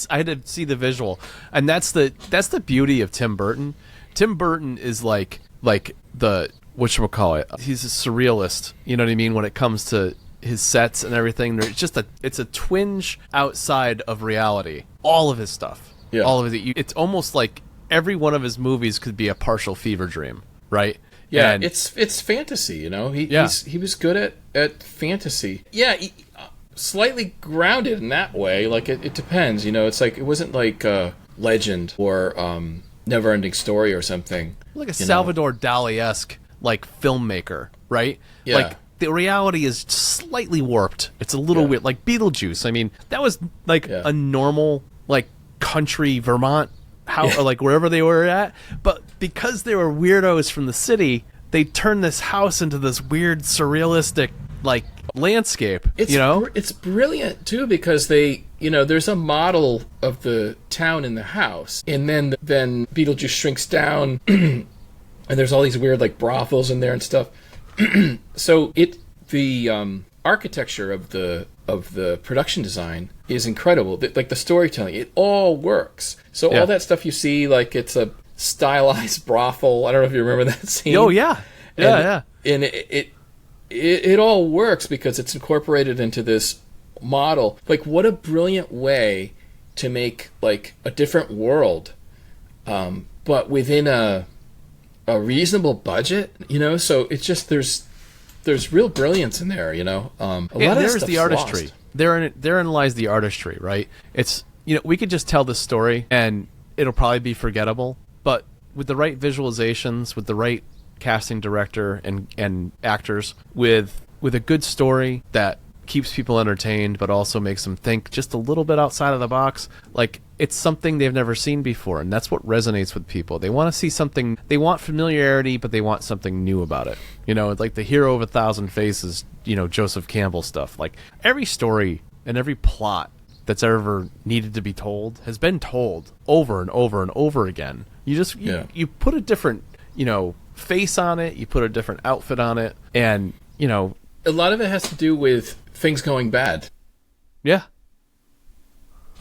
see the visual. And that's the beauty of Tim Burton. Tim Burton is like the whatchamacallit, he's a surrealist, you know what I mean, when it comes to his sets and everything. There's just it's a twinge outside of reality. All of his stuff. Yeah. All of it. It's almost like every one of his movies could be a partial fever dream, right? Yeah, and it's fantasy, He was good at fantasy. Yeah, slightly grounded in that way. Like it depends, It's like it wasn't like Legend or Never-Ending Story or something. Like a Salvador Dali-esque like filmmaker, right? Yeah. Like the reality is slightly warped. It's a little weird. Like Beetlejuice. I mean, that was like a normal like country Vermont house or like wherever they were at. But because they were weirdos from the city, they turned this house into this weird surrealistic like landscape. It's brilliant too because they there's a model of the town in the house, and then Beetlejuice shrinks down. And there's all these weird like brothels in there and stuff. So the architecture of the production design is incredible. Like the storytelling, it all works. So all that stuff you see, like it's a stylized brothel. I don't know if you remember that scene. Oh yeah, yeah. And it all works because it's incorporated into this model. Like what a brilliant way to make like a different world, but within a reasonable budget, so it's just there's real brilliance in there, a lot of there's stuff's the artistry lost. Therein lies the artistry, right? It's we could just tell this story and it'll probably be forgettable, but with the right visualizations, with the right casting director and actors, with a good story that keeps people entertained, but also makes them think just a little bit outside of the box. Like, it's something they've never seen before, and that's what resonates with people. They want to see something, they want familiarity, but they want something new about it. It's like the hero of 1,000 faces, Joseph Campbell stuff. Like, every story and every plot that's ever needed to be told has been told over and over and over again. You put a different, face on it, you put a different outfit on it, and, a lot of it has to do with things going bad. Yeah.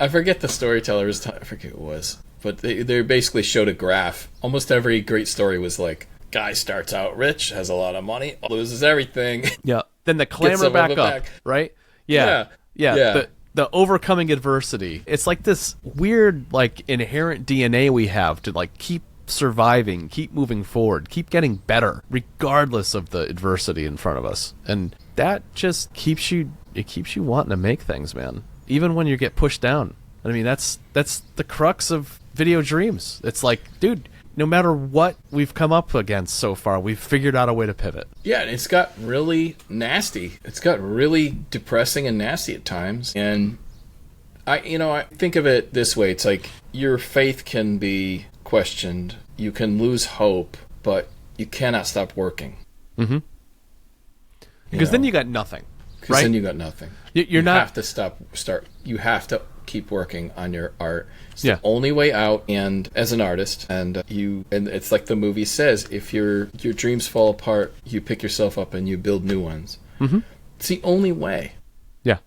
I forget the storyteller's I forget who it was, but they basically showed a graph. Almost every great story was like, guy starts out rich, has a lot of money, loses everything. Yeah. Then the clamor back up, right? Yeah. The overcoming adversity. It's like this weird, like, inherent DNA we have to, like, keep surviving, keep moving forward, keep getting better, regardless of the adversity in front of us. And that just keeps you wanting to make things, man. Even when you get pushed down. I mean, that's the crux of video dreams. It's like, dude, no matter what we've come up against so far, we've figured out a way to pivot. Yeah, and it's got really nasty. It's got really depressing and nasty at times. And I think of it this way. It's like your faith can be questioned. You can lose hope, but you cannot stop working. Mm-hmm. Because then you got nothing. Because then you got nothing. You have to you have to keep working on your art. It's the only way out. And as an artist, and it's like the movie says, if your dreams fall apart, you pick yourself up and you build new ones. Mm-hmm. It's the only way. Yeah.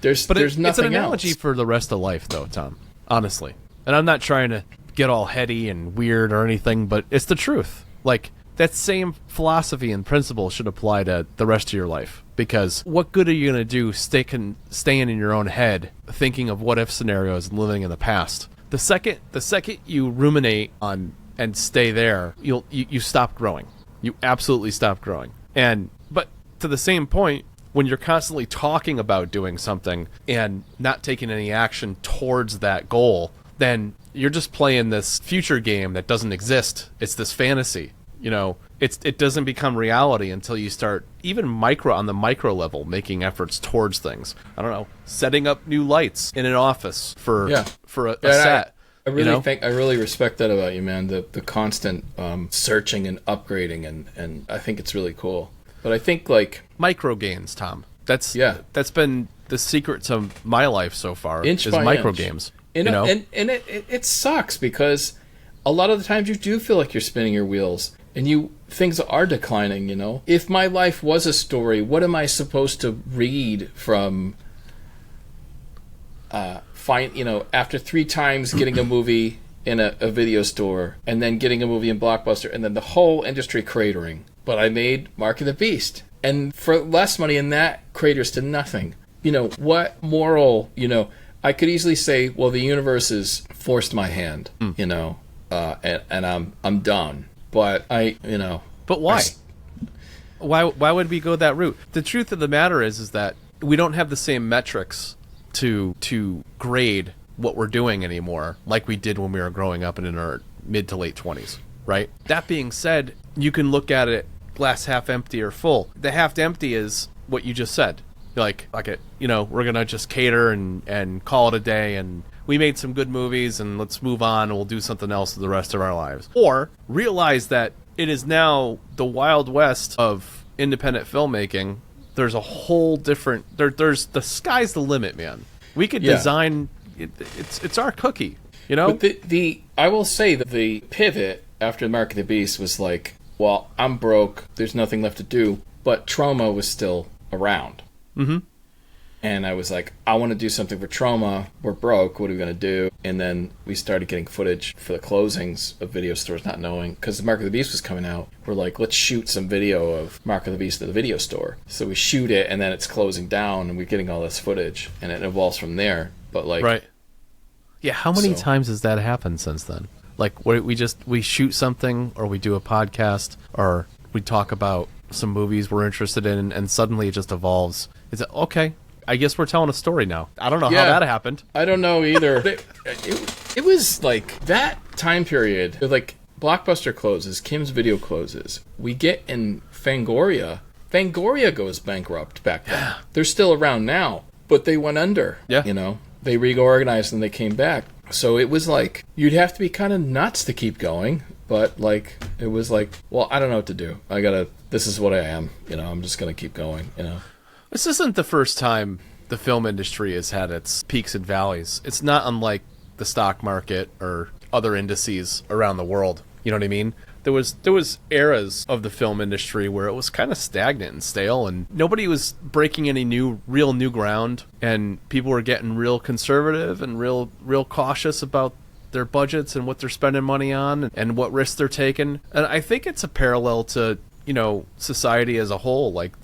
There's nothing else. It's an analogy for the rest of life, though, Tom. Honestly. And I'm not trying to get all heady and weird or anything, but it's the truth. Like, that same philosophy and principle should apply to the rest of your life. Because what good are you going to do staying in your own head, thinking of what-if scenarios and living in the past? The second you ruminate on and stay there, you stop growing. You absolutely stop growing. But to the same point, when you're constantly talking about doing something and not taking any action towards that goal, then you're just playing this future game that doesn't exist. It's this fantasy. It doesn't become reality until you start, even on the micro level, making efforts towards things. I don't know, setting up new lights in an office for a set. I really respect that about you, man. The constant searching and upgrading, and I think it's really cool. But I think, like, micro gains, Tom. That's been the secret to my life so far. Inch is by micro inch. Games. And it sucks because a lot of the times you do feel like you're spinning your wheels and things are declining. If my life was a story, what am I supposed to read from? After 3 times getting a movie in a video store and then getting a movie in Blockbuster and then the whole industry cratering. But I made Mark of the Beast, and for less money, and that craters to nothing. What moral? I could easily say, well, the universe has forced my hand. And I'm done. But But why? Why would we go that route? The truth of the matter is that we don't have the same metrics to grade what we're doing anymore, like we did when we were growing up and in our mid to late 20s, right? That being said, you can look at it glass half empty or full. The half empty is what you just said. You're like, okay, we're gonna just cater and call it a day, and we made some good movies, and let's move on, and we'll do something else for the rest of our lives. Or realize that it is now the Wild West of independent filmmaking. There's a whole different. There's the sky's the limit, man. We could design. It's our cookie, But I will say that the pivot after Mark of the Beast was like, well, I'm broke. There's nothing left to do. But Trauma was still around. Mm-hmm. And I was like, I want to do something for Trauma. We're broke. What are we going to do? And then we started getting footage for the closings of video stores, not knowing. Because Mark of the Beast was coming out. We're like, let's shoot some video of Mark of the Beast at the video store. So we shoot it, and then it's closing down, and we're getting all this footage. And it evolves from there. But like... Right. Yeah, how many times has that happened since then? Like, we shoot something, or we do a podcast, or we talk about some movies we're interested in, and suddenly it just evolves. It's okay, I guess we're telling a story now. I don't know how that happened. I don't know either. It was like that time period. Like, Blockbuster closes, Kim's Video closes. We get in Fangoria, Fangoria goes bankrupt back then. They're still around now, but they went under. Yeah. You know, they reorganized and they came back. So it was like, you'd have to be kind of nuts to keep going. But, like, it was like, well, I don't know what to do. This is what I am. You know, I'm just going to keep going, you know. This isn't the first time the film industry has had its peaks and valleys. It's not unlike the stock market or other indices around the world. You know what I mean? There was eras of the film industry where it was kind of stagnant and stale, and nobody was breaking any real new ground, and people were getting real conservative and real cautious about their budgets and what they're spending money on and what risks they're taking. And I think it's a parallel to, you know, society as a whole. Like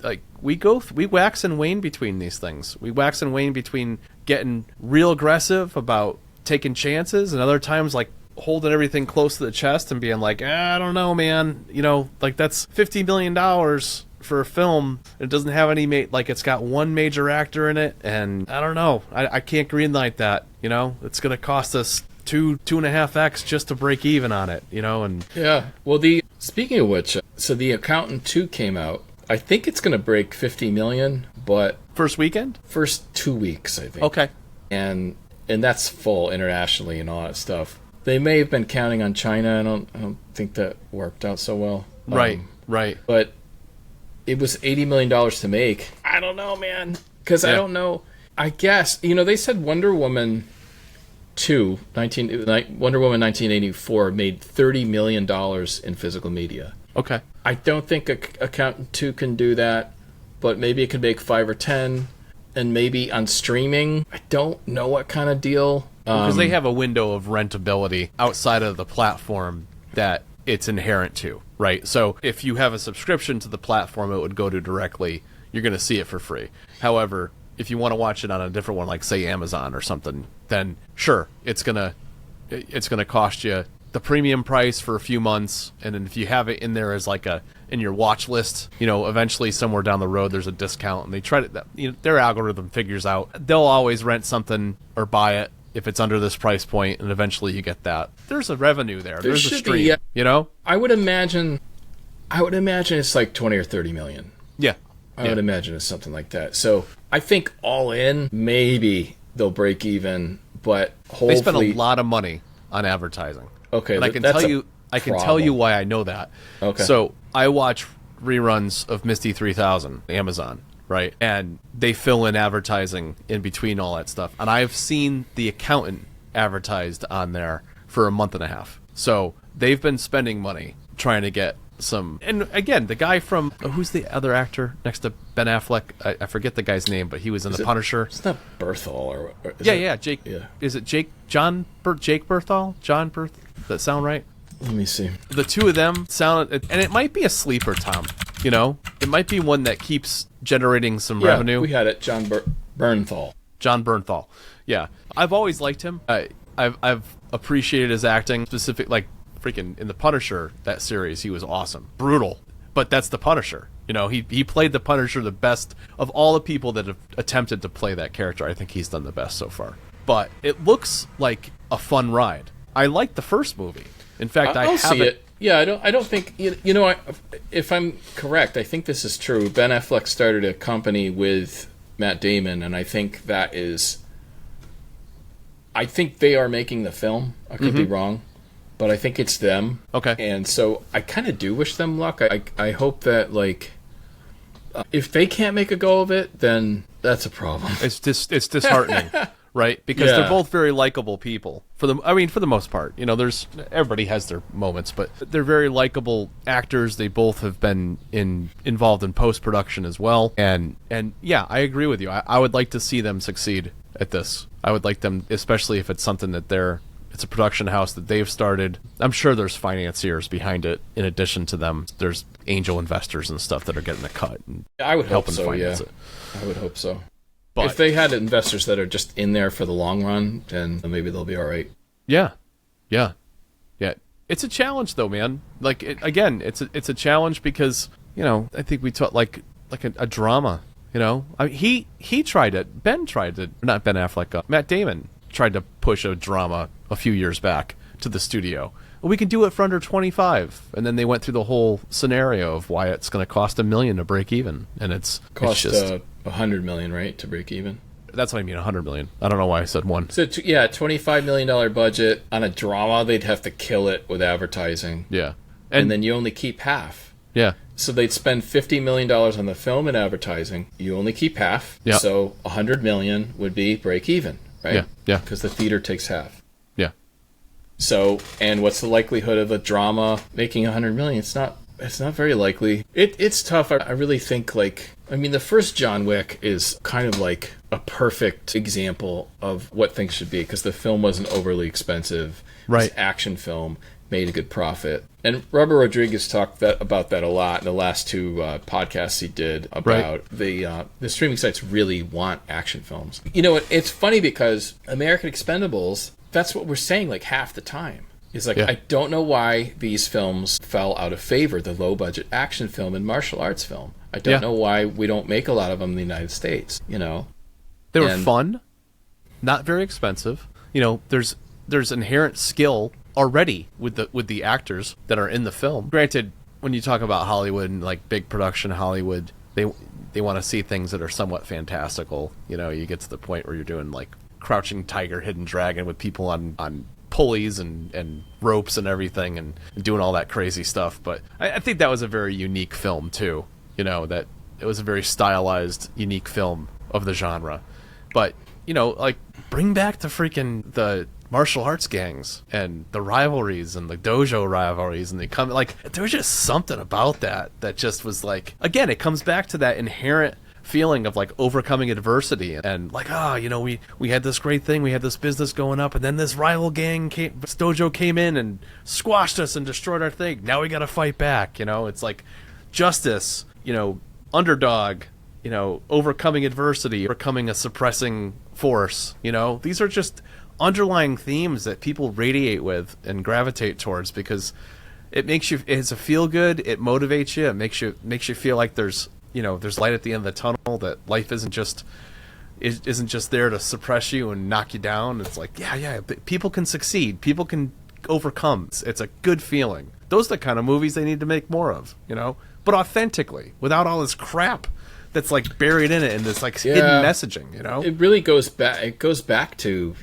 we wax and wane between these things. We wax and wane between getting real aggressive about taking chances, and other times like holding everything close to the chest and being like, I don't know, man. You know, like that's $50 million for a film. It doesn't have any like it's got one major actor in it, and I don't know. I can't greenlight that. You know, it's gonna cost us 2.5x just to break even on it, you know. And yeah, well, speaking of which, so The Accountant 2 came out. I think it's going to break 50 million, but first 2 weeks, I think. Okay. And that's full internationally and all that stuff. They may have been counting on China. I don't think that worked out so well. Right. But it was $80 million to make. I don't know, man, because I don't know. I guess, you know, they said Wonder Woman 1984 made $30 million in physical media. Okay. I don't think Accountant 2 can do that, but maybe it could make 5 or 10, and maybe on streaming. I don't know what kind of deal. Because they have a window of rentability outside of the platform that it's inherent to, right? So if you have a subscription to the platform it would go to directly, you're going to see it for free. However, if you want to watch it on a different one, like say Amazon or something, then sure, it's gonna cost you the premium price for a few months, and then if you have it in there as like in your watch list, you know, eventually somewhere down the road there's a discount, and they try to, you know, their algorithm figures out they'll always rent something or buy it if it's under this price point, and eventually you get that. There's a revenue there. There's a stream. You know, I would imagine it's like 20 or 30 million. Yeah. I would imagine it's something like that. So I think all in, maybe they'll break even, but hopefully... They spend a lot of money on advertising. Okay, and I can tell you why I know that. Okay. So I watch reruns of Misty 3000, Amazon, right? And they fill in advertising in between all that stuff. And I've seen The Accountant advertised on there for a month and a half. So they've been spending money trying to get some, and again, the guy from who's the other actor next to Ben Affleck? I forget the guy's name, but he was in The Punisher. It's not Berthol or Jake. Yeah. Is it Jake Berthol? John Berth? Does that sound right? Let me see. The two of them sound, and it might be a sleeper, Tom. You know, it might be one that keeps generating some revenue. We had it, John Bernthal. John Bernthal. Yeah, I've always liked him. I've appreciated his acting, specific like. Freaking in The Punisher, that series, he was awesome. Brutal, but that's The Punisher. You know, he played The Punisher the best of all the people that have attempted to play that character. I think he's done the best so far. But it looks like a fun ride. I like the first movie. In fact, I see it. Yeah, I don't think you know. If I'm correct, I think this is true. Ben Affleck started a company with Matt Damon, and I think that is. I think they are making the film. I could be wrong. But I think it's them. Okay. And so I kind of do wish them luck. I hope that, like, if they can't make a go of it, then that's a problem. It's disheartening, right? Because they're both very likable people. For the most part. You know, everybody has their moments, but they're very likable actors. They both have been involved in post-production as well. And yeah, I agree with you. I would like to see them succeed at this. I would like them, especially if it's something that it's a production house that they've started. I'm sure there's financiers behind it. In addition to them, there's angel investors and stuff that are getting a cut. And I would hope so. Yeah, I would hope so. But if they had investors that are just in there for the long run, then maybe they'll be all right. Yeah. It's a challenge, though, man. Like it's a challenge because, you know, I think we taught like a drama. You know, I mean, he tried it. Not Ben Affleck. Matt Damon tried to push a drama a few years back to the studio. well, we can do it for under 25. And then they went through the whole scenario of why it's going to cost $1 million to break even. And it's just $100 million, right, to break even? That's what I mean, $100 million. I don't know why I said one. So, $25 million budget on a drama, they'd have to kill it with advertising. Yeah. And then you only keep half. Yeah. So they'd spend $50 million on the film and advertising. You only keep half. Yeah. So $100 million would be break even, right? Yeah. Yeah. Because the theater takes half. Yeah. So, and what's the likelihood of a drama making $100 million? It's not very likely. It's tough. I really think, the first John Wick is kind of like a perfect example of what things should be, because the film wasn't overly expensive. Right. It's an action film, made a good profit. And Robert Rodriguez talked about that a lot in the last two podcasts he did about the streaming sites really want action films. You know, it's funny because American Expendables, that's what we're saying like half the time. It's like, I don't know why these films fell out of favor, the low-budget action film and martial arts film. I don't know why we don't make a lot of them in the United States, you know? They were fun, not very expensive. You know, there's inherent skill already with the actors that are in the film. Granted, when you talk about Hollywood and like big production Hollywood, they want to see things that are somewhat fantastical. You know, you get to the point where you're doing like Crouching Tiger, Hidden Dragon with people on pulleys and ropes and everything and doing all that crazy stuff. But I think that was a very unique film too. You know, that it was a very stylized, unique film of the genre. But, you know, like, bring back the martial arts gangs and the rivalries and the dojo rivalries, and there was just something about that just was like, again, it comes back to that inherent feeling of like overcoming adversity and like, you know, we had this great thing, we had this business going up, and then this rival gang dojo came in and squashed us and destroyed our thing. Now we got to fight back. You know, it's like justice, you know, underdog, you know, overcoming adversity, overcoming a suppressing force. You know, these are just underlying themes that people radiate with and gravitate towards because it's a feel good, it motivates you, it makes you feel like there's light at the end of the tunnel, that life isn't just there to suppress you and knock you down. It's like, people can succeed, people can overcome. It's a good feeling. Those are the kind of movies they need to make more of, you know, but authentically, without all this crap that's like buried in it and this like hidden messaging, you know. It really goes back. It goes back to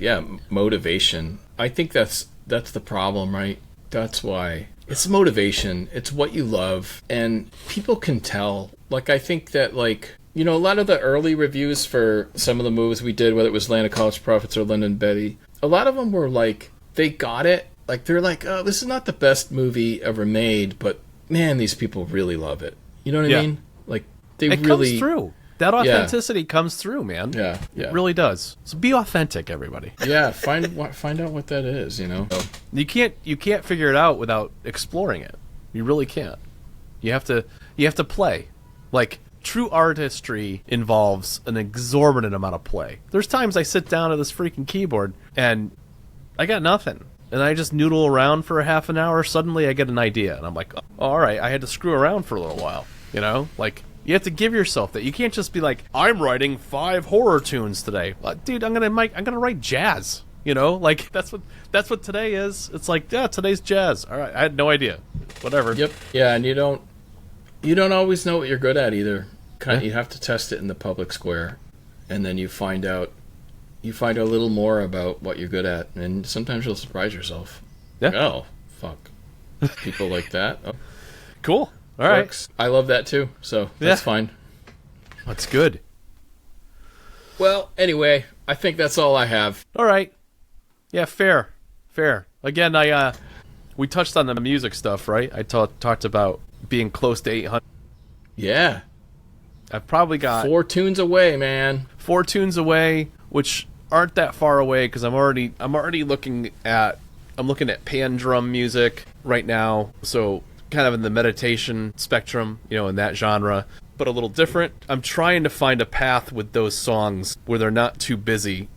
motivation. I think that's the problem, right? That's why it's motivation. It's what you love, and people can tell. Like, I think that, like, you know, a lot of the early reviews for some of the movies we did, whether it was Land of College Prophets or Lynn and Betty, a lot of them were like, they got it. Like, they're like, oh, this is not the best movie ever made, but man, these people really love it. You know what I mean? Like, it really comes through. That authenticity comes through, man. Yeah. It really does. So be authentic, everybody. Yeah, find out what that is, you know. You can't figure it out without exploring it. You really can't. You have to play. Like, true artistry involves an exorbitant amount of play. There's times I sit down at this freaking keyboard and I got nothing. And I just noodle around for a half an hour. Suddenly I get an idea. And I'm like, oh, all right, I had to screw around for a little while. You know? Like, you have to give yourself that. You can't just be like, I'm writing 5 horror tunes today. Dude, I'm gonna write jazz. You know? Like, that's what today is. It's like, yeah, today's jazz. All right, I had no idea. Whatever. Yep. Yeah, and you don't always know what you're good at either. You have to test it in the public square, and then you find out a little more about what you're good at, and sometimes you'll surprise yourself. Yeah. Like, oh, fuck. People like that. Oh. Cool. All right. I love that too, so that's fine. That's good. Well, anyway, I think that's all I have. All right. Yeah, fair. Again, we touched on the music stuff, right? I talked about being close to 800. Yeah. I've probably got 4 tunes away, man. 4 tunes away, which aren't that far away because I'm already looking at pan drum music right now, so kind of in the meditation spectrum, you know, in that genre, but a little different. I'm trying to find a path with those songs where they're not too busy,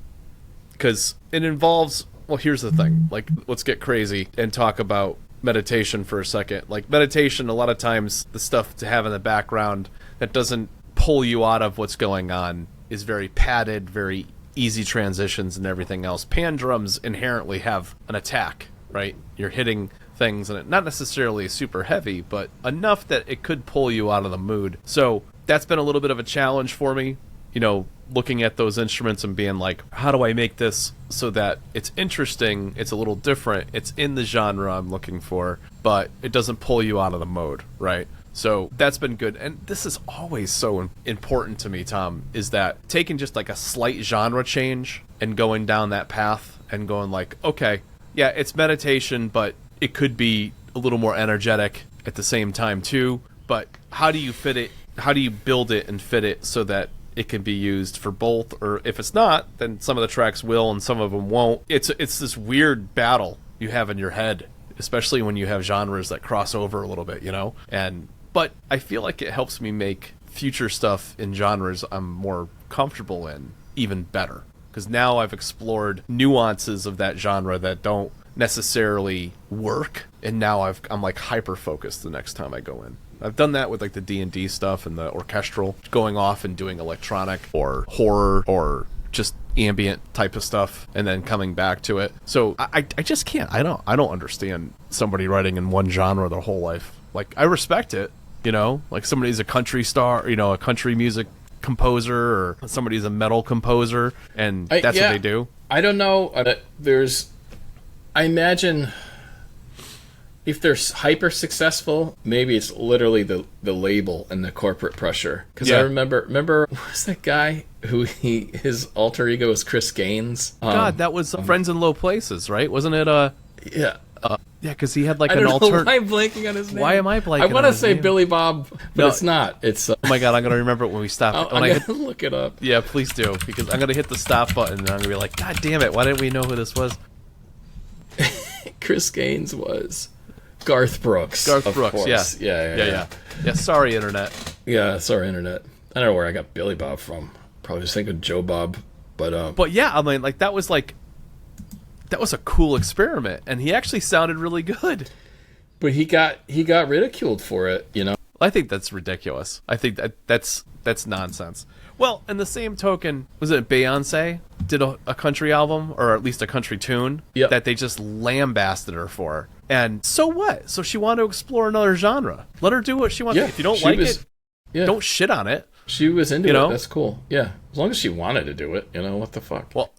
because it involves, well, here's the thing, like, let's get crazy and talk about meditation for a second. Like, meditation, a lot of times the stuff to have in the background that doesn't pull you out of what's going on is very padded, very easy transitions and everything else. Pan drums inherently have an attack, right? You're hitting things in it. Not necessarily super heavy, but enough that it could pull you out of the mood. So that's been a little bit of a challenge for me, you know, looking at those instruments and being like, how do I make this so that it's interesting, it's a little different, it's in the genre I'm looking for, but it doesn't pull you out of the mode, right? So that's been good. And this is always so important to me, Tom, is that taking just like a slight genre change and going down that path and going like, okay, yeah, it's meditation, but it could be a little more energetic at the same time too. But how do you fit it? How do you build it and fit it so that it can be used for both? Or if it's not, then some of the tracks will and some of them won't. It's this weird battle you have in your head, especially when you have genres that cross over a little bit, you know? But I feel like it helps me make future stuff in genres I'm more comfortable in even better. Because now I've explored nuances of that genre that don't necessarily work, and now I'm like hyper focused the next time I go in. I've done that with like the D&D stuff and the orchestral, going off and doing electronic or horror or just ambient type of stuff and then coming back to it. So I just can't. I don't understand somebody writing in one genre their whole life. Like, I respect it, you know, like somebody's a country star, you know, a country music composer, or somebody's a metal composer, and that's what they do. I don't know. I imagine if they're hyper successful, maybe it's literally the label and the corporate pressure. Because I remember what was that guy who his alter ego was Chris Gaines? God, that was Friends in Low Places, right? Wasn't it? Yeah. Yeah, because he had like an an alter. Why I'm blanking on his name? Why am I blanking? I want to say Billy Bob, but No. it's not. It's. Oh my God, I'm gonna remember it when we stop. I'm gonna look it up. Yeah, please do, because I'm gonna hit the stop button and I'm gonna be like, God damn it! Why didn't we know who this was? Chris Gaines was Garth Brooks. Garth of Brooks, course. Yeah. Sorry, internet. Yeah, sorry, internet. I don't know where I got Billy Bob from. Probably just thinking Joe Bob, But yeah, I mean, like that was a cool experiment, and he actually sounded really good. But he got ridiculed for it, you know. I think that's ridiculous. I think that's nonsense. Well, in the same token, was it Beyonce did a country album, or at least a country tune, that they just lambasted her for? And so what? So she wanted to explore another genre. Let her do what she wants. If you don't like it, don't shit on it. She was into it. That's cool. Yeah, as long as she wanted to do it, you know, what the fuck. Well,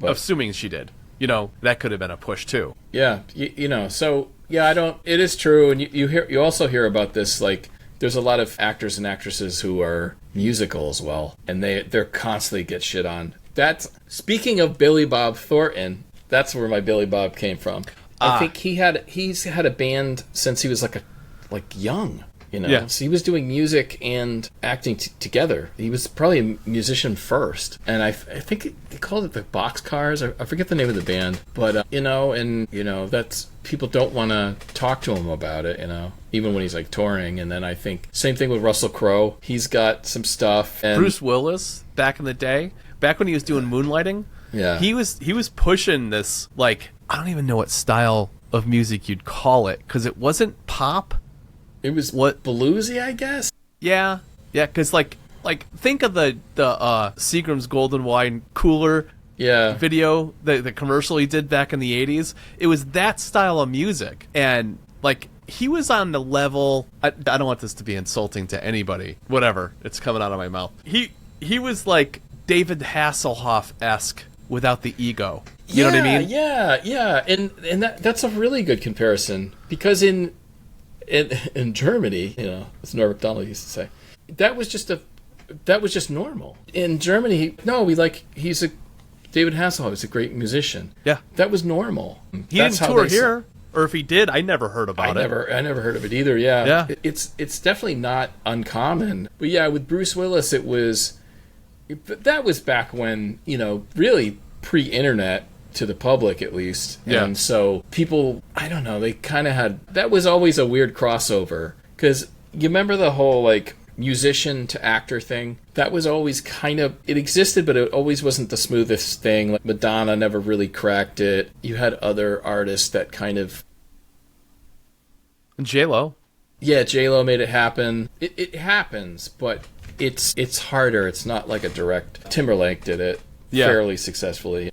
assuming she did, you know, that could have been a push too. Yeah, you know, so yeah, it is true, and you also hear about this, like, there's a lot of actors and actresses who are musical as well, and they're constantly get shit on. That's, speaking of Billy Bob Thornton, that's where my Billy Bob came from. I think he's had a band since he was like young, you know. Yeah. So he was doing music and acting together. He was probably a musician first, and I think they called it the Boxcars. I forget the name of the band, but you know, and you know, that's, people don't want to talk to him about it, you know, even when he's like touring. And then I think same thing with Russell Crowe. He's got some stuff. And Bruce Willis, back in the day, back when he was doing Moonlighting, he was pushing this, like, I don't even know what style of music you'd call it, because it wasn't pop. It was bluesy, I guess. Yeah, because like think of the Seagram's Golden Wine Cooler video, the commercial he did back in the 80s. It was that style of music, and like he was on the level. I don't want this to be insulting to anybody. Whatever, it's coming out of my mouth. He was like David Hasselhoff-esque without the ego. You know what I mean? Yeah, and that's a really good comparison, because in Germany, you know, as Norm Macdonald used to say, that was just normal. In Germany, he's a David Hasselhoff is a great musician. Yeah, that was normal. He didn't tour here, or if he did, I never heard about it. I never heard of it either. Yeah. It's definitely not uncommon. But yeah, with Bruce Willis, that was back when, you know, really pre-internet, to the public at least. Yeah. And so people, I don't know, they kind of had, that was always a weird crossover, because you remember the whole like musician to actor thing? That was always kind of, it existed, but it always wasn't the smoothest thing. Like Madonna never really cracked it. You had other artists that kind of, J-Lo. Yeah, J-Lo made it happen. It happens, but it's harder. It's not like a direct. Timberlake did it fairly successfully.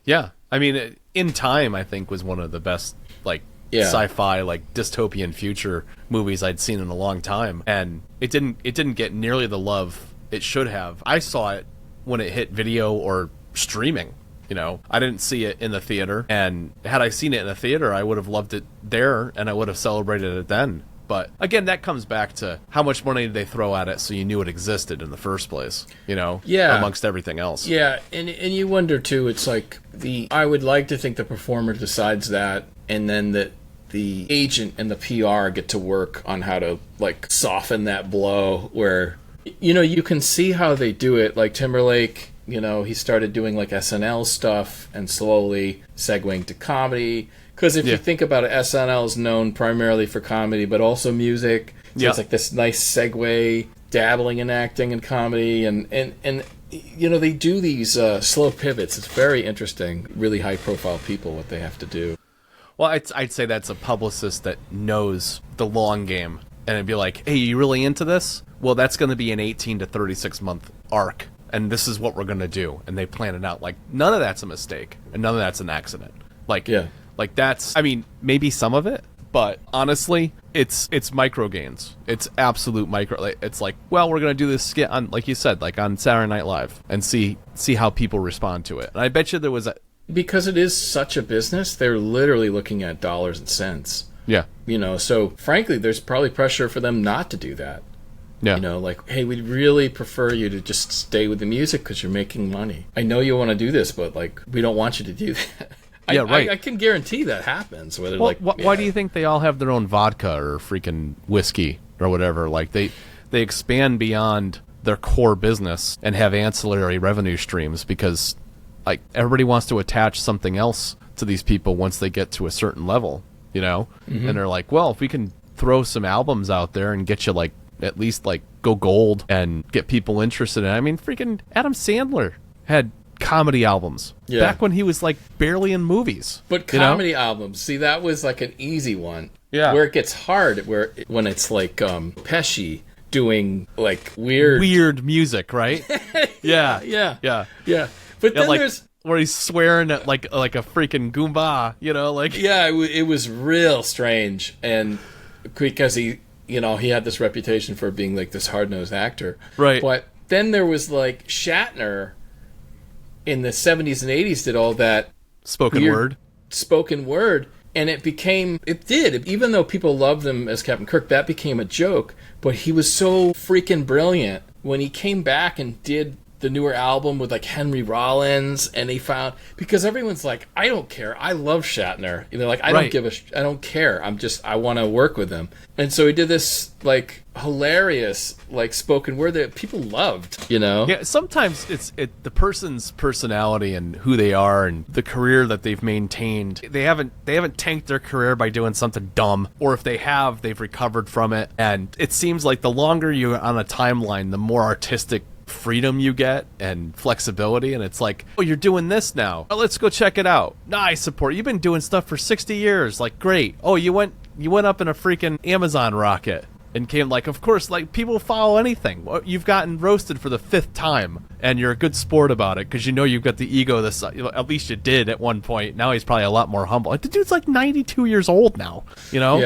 Yeah, I mean, In Time, I think, was one of the best like sci-fi, like dystopian future movies I'd seen in a long time, and it didn't get nearly the love it should have. I saw it when it hit video or streaming. You know, I didn't see it in the theater, and had I seen it in the theater, I would have loved it there, and I would have celebrated it then. But again, that comes back to how much money did they throw at it so you knew it existed in the first place, you know, amongst everything else. Yeah, and you wonder, too, it's like I would like to think the performer decides that, and then the agent and the PR get to work on how to, like, soften that blow where, you know, you can see how they do it. Like Timberlake, you know, he started doing, like, SNL stuff and slowly segueing to comedy. Because if you think about it, SNL is known primarily for comedy, but also music. So it's like this nice segue, dabbling in acting and comedy. And you know, they do these slow pivots. It's very interesting. Really high-profile people, what they have to do. Well, I'd say that's a publicist that knows the long game. And it'd be like, hey, you really into this? Well, that's going to be an 18 to 36-month arc. And this is what we're going to do. And they plan it out. Like, none of that's a mistake. And none of that's an accident. Like, like that's, I mean, maybe some of it, but honestly, it's micro gains. It's absolute micro. It's like, well, we're going to do this skit on, like you said, like on Saturday Night Live and see how people respond to it. And I bet you there was because it is such a business, they're literally looking at dollars and cents. Yeah. You know, so frankly, there's probably pressure for them not to do that. Yeah. You know, like, hey, we'd really prefer you to just stay with the music because you're making money. I know you want to do this, but like, we don't want you to do that. Yeah, right. I can guarantee that happens. Whether why do you think they all have their own vodka or freaking whiskey or whatever? Like they expand beyond their core business and have ancillary revenue streams because like everybody wants to attach something else to these people once they get to a certain level, you know? Mm-hmm. And they're like, well, if we can throw some albums out there and get you like at least like go gold and get people interested in it. I mean, freaking Adam Sandler had comedy albums back when he was like barely in movies, but comedy albums, see, that was like an easy one. Where it gets hard when it's like Pesci doing like weird music, right? yeah but then like, there's where he's swearing at like a freaking Goomba, you know, like it was real strange, and because he had this reputation for being like this hard-nosed actor, right? But then there was like Shatner in the 70s and 80s did all that spoken word, and it did, even though people loved him as Captain Kirk, that became a joke, but he was so freaking brilliant when he came back and did the newer album with like Henry Rollins, and they found, because everyone's like, I don't care, I love Shatner, and they're like, I don't care, I want to work with him. And so he did this like hilarious like spoken word that people loved, you know. Yeah, sometimes it's the person's personality and who they are and the career that they've maintained. They haven't tanked their career by doing something dumb, or if they have, they've recovered from it. And it seems like the longer you're on a timeline, the more artistic freedom you get and flexibility, and it's like, oh, you're doing this now, oh, let's go check it out. Nah, I support you've been doing stuff for 60 years, like, great. Oh, you went up in a freaking Amazon rocket and came, like, of course, like, people follow anything. You've gotten roasted for the 5th time and you're a good sport about it because you know you've got the ego this, at least you did at one point. Now he's probably a lot more humble. Like, the dude's like 92 years old now, you know.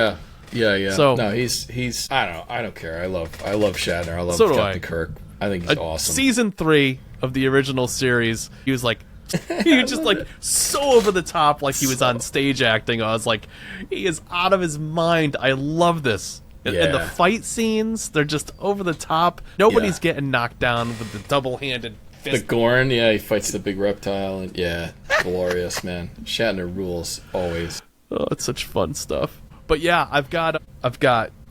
Yeah. So no, he's I don't care. I love Shatner. I love Captain Kirk. I think he's awesome. Season 3 of the original series, he was like, he was just like so over the top, like he was on stage acting. I was like, he is out of his mind. I love this. And the fight scenes, they're just over the top. Nobody's getting knocked down with the double-handed fist. The Gorn, he fights the big reptile, and glorious, man. Shatner rules always. Oh, it's such fun stuff. But yeah, I've got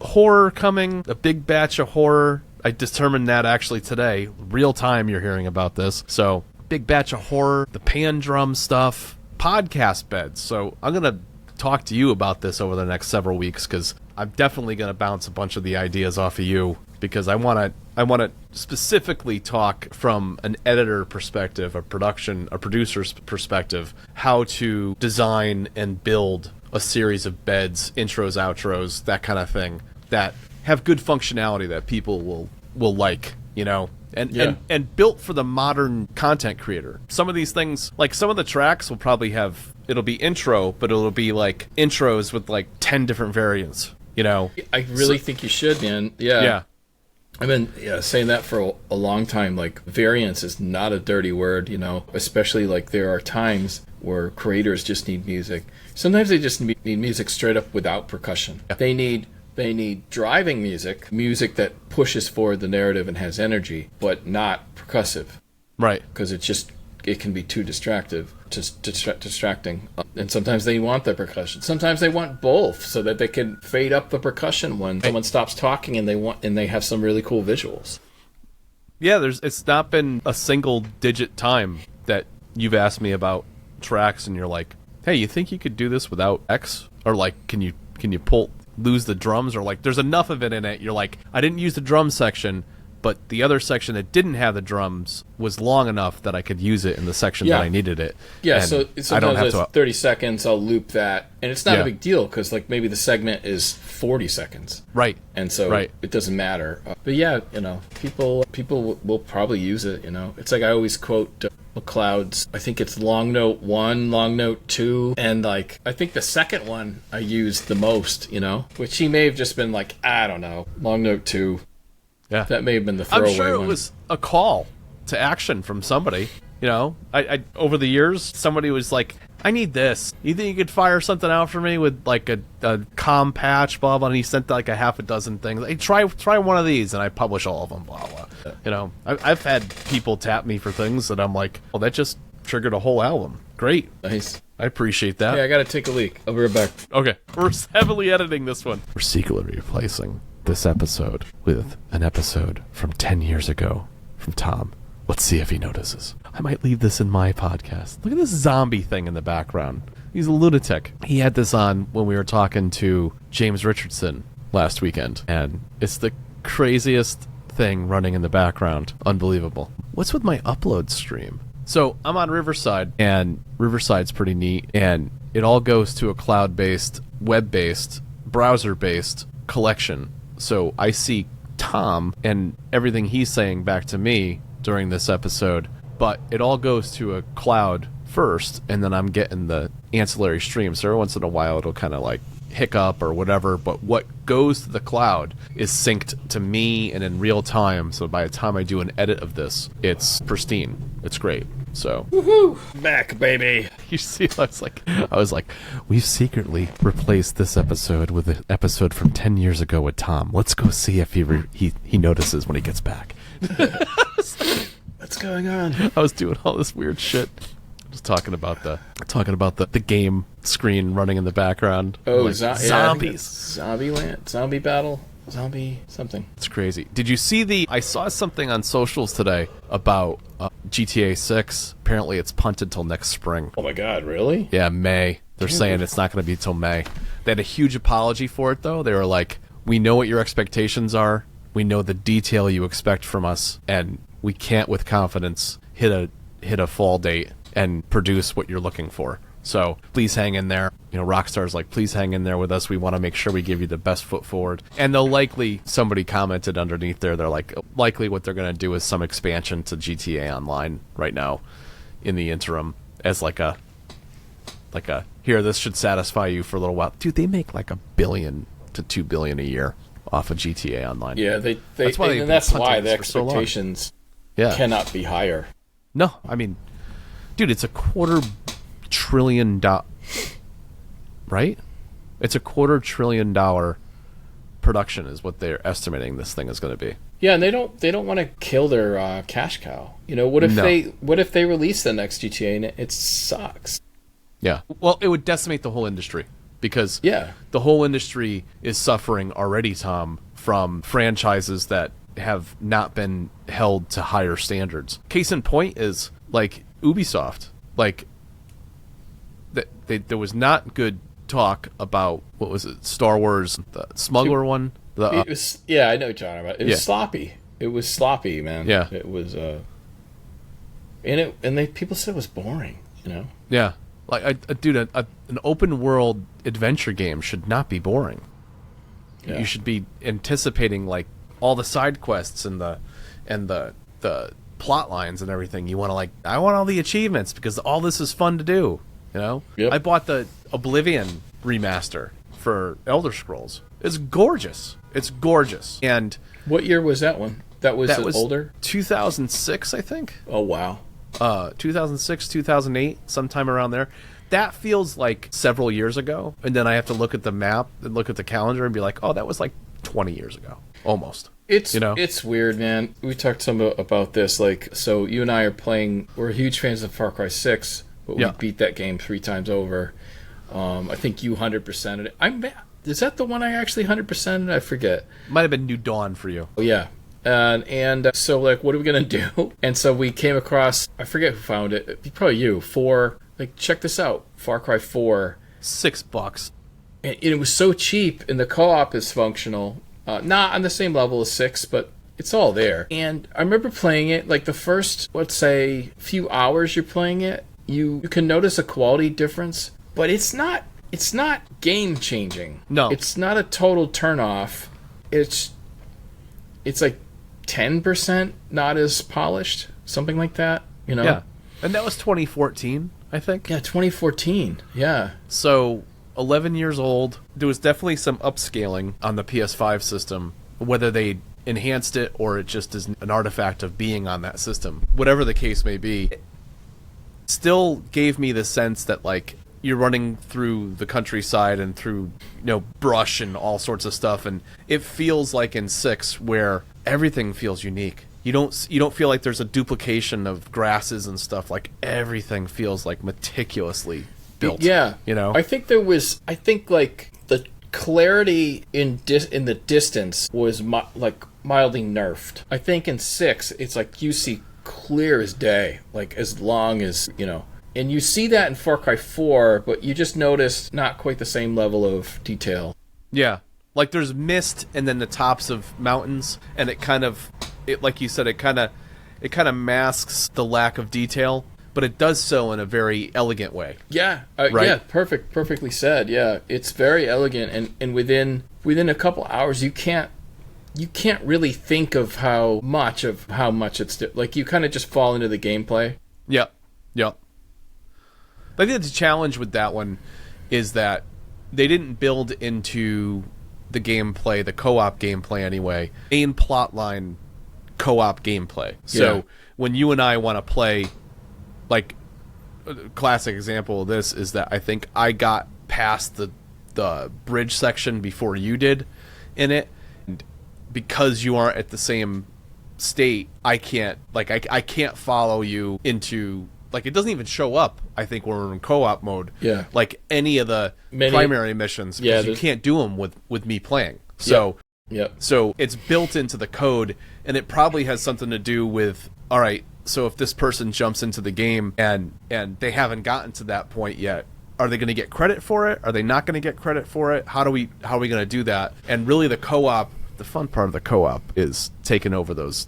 horror coming, a big batch of horror. I determined that actually today. Real time you're hearing about this. So, big batch of horror, the pan drum stuff, podcast beds. So, I'm going to talk to you about this over the next several weeks because I'm definitely going to bounce a bunch of the ideas off of you because I want to specifically talk from an editor perspective, a producer's perspective, how to design and build a series of beds, intros, outros, that kind of thing, that have good functionality that people will like, you know, and built for the modern content creator. Some of these things, like some of the tracks will probably have it'll be intro, but it'll be like intros with like 10 different variants, you know? I really think you should, man. Yeah. I've been saying that for a long time. Like, variance is not a dirty word, you know, especially like there are times where creators just need music. Sometimes they just need music straight up without percussion. Yeah. They need driving music that pushes forward the narrative and has energy, but not percussive. Right. Because it can be too distracting. And sometimes they want the percussion. Sometimes they want both so that they can fade up the percussion when someone stops talking and they have some really cool visuals. Yeah, it's not been a single digit time that you've asked me about tracks and you're like, hey, you think you could do this without X? Or like, can you lose the drums? Or like, there's enough of it in it. You're like, I didn't use the drum section, but the other section that didn't have the drums was long enough that I could use it in the section that I needed it. Yeah, and so sometimes it's 30 seconds, I'll loop that. And it's not a big deal because like maybe the segment is 40 seconds. Right. And so it doesn't matter. But yeah, you know, people will probably use it, you know. It's like I always quote McLeod's, I think it's long note 1, long note 2, and like I think the second one I used the most, you know, which he may have just been like, I don't know, long note 2. Yeah, that may have been the throwaway one. I'm sure it was a call to action from somebody. You know, I over the years, somebody was like, I need this. You think you could fire something out for me with like a comm patch, blah, blah, and he sent like a half a dozen things. Hey, try one of these, and I publish all of them, blah, blah. You know, I've had people tap me for things that I'm like, well, that just triggered a whole album. Great. Nice. I appreciate that. Yeah, I got to take a leak. I'll be right back. Okay, we're heavily editing this one. We're secretly replacing this episode with an episode from 10 years ago from Tom. Let's see if he notices. I might leave this in my podcast. Look at this zombie thing in the background. He's a lunatic. He had this on when we were talking to James Richardson last weekend, and it's the craziest thing running in the background. Unbelievable. What's with my upload stream? So I'm on Riverside, and Riverside's pretty neat, and it all goes to a cloud-based, web-based, browser-based collection. So I see Tom and everything he's saying back to me during this episode, but it all goes to a cloud first, and then I'm getting the ancillary stream. So every once in a while it'll kind of like hiccup or whatever, but what goes to the cloud is synced to me and in real time. So by the time I do an edit of this, it's pristine. It's great. So woohoo! Back, baby. You see, I was like, we've secretly replaced this episode with an episode from 10 years ago with Tom. Let's go see if he notices when he gets back. What's going on? I was doing all this weird shit. Just talking about the game screen running in the background. Oh, like, zombies. Zombie land, zombie battle, zombie something. It's crazy. Did you see I saw something on socials today about GTA 6. Apparently it's punted till next spring. Oh my god, really? Yeah, May. They're saying it's not going to be till May. They had a huge apology for it, though. They were like, we know what your expectations are. We know the detail you expect from us, and we can't with confidence hit a fall date and produce what you're looking for. So please hang in there. You know, Rockstar's like, please hang in there with us. We want to make sure we give you the best foot forward. And they'll likely, somebody commented underneath there, they're like, likely what they're going to do is some expansion to GTA Online right now in the interim as like a, here, this should satisfy you for a little while. Dude, they make like $1 billion to $2 billion a year off of GTA Online. Yeah, that's why the expectations cannot be higher. No, I mean, dude, it's $250 billion, right? It's $250 billion production is what they're estimating this thing is going to be. Yeah, and they don't want to kill their cash cow. You know, what if they release the next GTA and it sucks? Yeah, well, it would decimate the whole industry because the whole industry is suffering already, Tom, from franchises that have not been held to higher standards. Case in point is like Ubisoft. Like there was not good talk about, what was it, Star Wars, the smuggler one. It was, yeah, I know what you're talking about. It was sloppy. It was sloppy, man. Yeah, it was. People said it was boring. You know. Yeah, like dude, an open world adventure game should not be boring. Yeah. You should be anticipating like all the side quests and the plot lines and everything. You want to I want all the achievements because all this is fun to do. You know, Yep. I bought the Oblivion remaster for Elder Scrolls. It's gorgeous. It's gorgeous. And What year was that one? That was older? 2006, I think. Oh, wow. 2006, 2008, sometime around there. That feels like several years ago. And then I have to look at the map and look at the calendar and be like, oh, that was like 20 years ago. Almost. It's weird, man. We talked some about this. Like, so you and I are playing, we're huge fans of Far Cry 6, but we beat that game 3 times over. I think you 100%ed it. Is that the one I actually 100%ed? I forget. Might have been New Dawn for you. Oh, yeah. And so, like, what are we going to do? And so we came across, I forget who found it, probably you, check this out, Far Cry 4. $6. And it was so cheap, and the co-op is functional. Not on the same level as 6, but it's all there. And I remember playing it, like the first, let's say, few hours you're playing it, you can notice a quality difference, but it's not game-changing. No. It's not a total turn-off. It's like 10% not as polished, something like that, you know? Yeah. And that was 2014, I think. Yeah, 2014. Yeah. So 11 years old. There was definitely some upscaling on the PS5 system, whether they enhanced it or it just is an artifact of being on that system. Whatever the case may be, it still gave me the sense that, like, you're running through the countryside and through, brush and all sorts of stuff, and it feels like in 6 where everything feels unique. You don't feel like there's a duplication of grasses and stuff. Like, everything feels like meticulously built. Yeah. I think like the clarity in the distance was mildly nerfed. I think in 6 it's like you see clear as day, like as long as, and you see that in Far Cry 4, but you just notice not quite the same level of detail. Yeah. Like, there's mist and then the tops of mountains, and like you said, it kind of masks the lack of detail, but it does so in a very elegant way. Yeah, right? Yeah, perfectly said. Yeah, it's very elegant, and within a couple hours, you can't really think of how much it's like. You kind of just fall into the gameplay. Yeah. I think the challenge with that one is that they didn't build into the gameplay, the co-op gameplay anyway, main plotline co-op gameplay. So when you and I want to play, like, a classic example of this is that I think I got past the bridge section before you did in it, and because you aren't at the same state, I can't follow you into, like, it doesn't even show up, I think, when we're in co-op mode. Yeah. Like, any of the primary missions, because you can't do them with me playing. So, so it's built into the code, and it probably has something to do with, all right, so if this person jumps into the game and they haven't gotten to that point yet, are they going to get credit for it? Are they not going to get credit for it? How are we going to do that? And really, the co-op, the fun part of the co-op is taking over those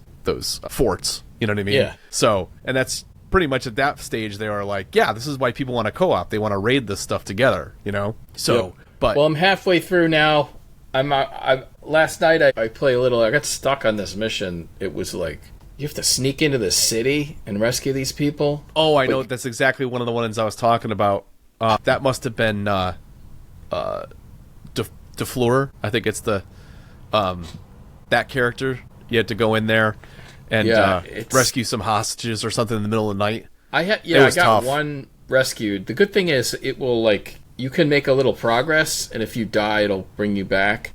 forts. You know what I mean? Yeah. So, and that's pretty much at that stage, they are like, yeah, this is why people want to co-op. They want to raid this stuff together, So, but... Well, I'm halfway through now. Last night I played a little. I got stuck on this mission. It was like, you have to sneak into the city and rescue these people. Oh, I know. That's exactly one of the ones I was talking about. That must have been DeFleur. I think it's the that character. You had to go in there and rescue some hostages or something in the middle of the night. I got tough. one rescued. The good thing is it will, like, you can make a little progress, and if you die, it'll bring you back.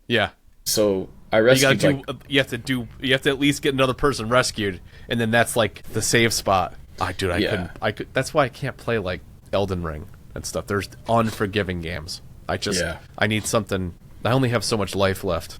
Yeah. So I rescued. You have to at least get another person rescued, and then that's like the save spot. I couldn't. That's why I can't play like Elden Ring and stuff. There's unforgiving games. I need something. I only have so much life left.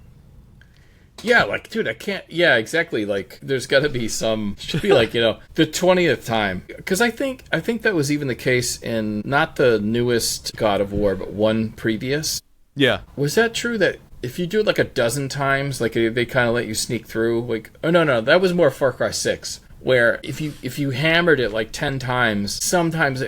Yeah, like, dude, I can't. Yeah, exactly. Like, there's got to be some. Should be like, the 20th time, because I think that was even the case in not the newest God of War, but one previous. Yeah. Was that true that if you do it like a dozen times, like they kind of let you sneak through? Like, oh no, that was more Far Cry 6, where if you hammered it like 10 times, sometimes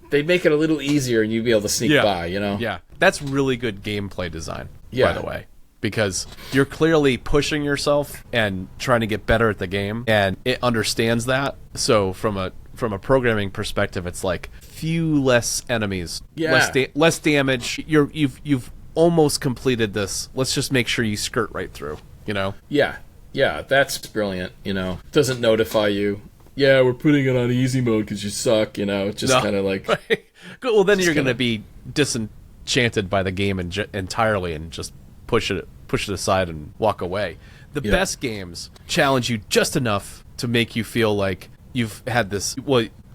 they'd make it a little easier and you'd be able to sneak by. Yeah, that's really good gameplay design. By the way. Because you're clearly pushing yourself and trying to get better at the game, and it understands that. So from from a programming perspective, it's like few less enemies, Yeah. less damage. You've almost completed this. Let's just make sure you skirt right through. Yeah, that's brilliant. Doesn't notify you. Yeah, we're putting it on easy mode because you suck. Just kind of like. Right. Good. Well, then you're going to be disenchanted by the game entirely and just push it aside and walk away. The best games challenge you just enough to make you feel like you've had this,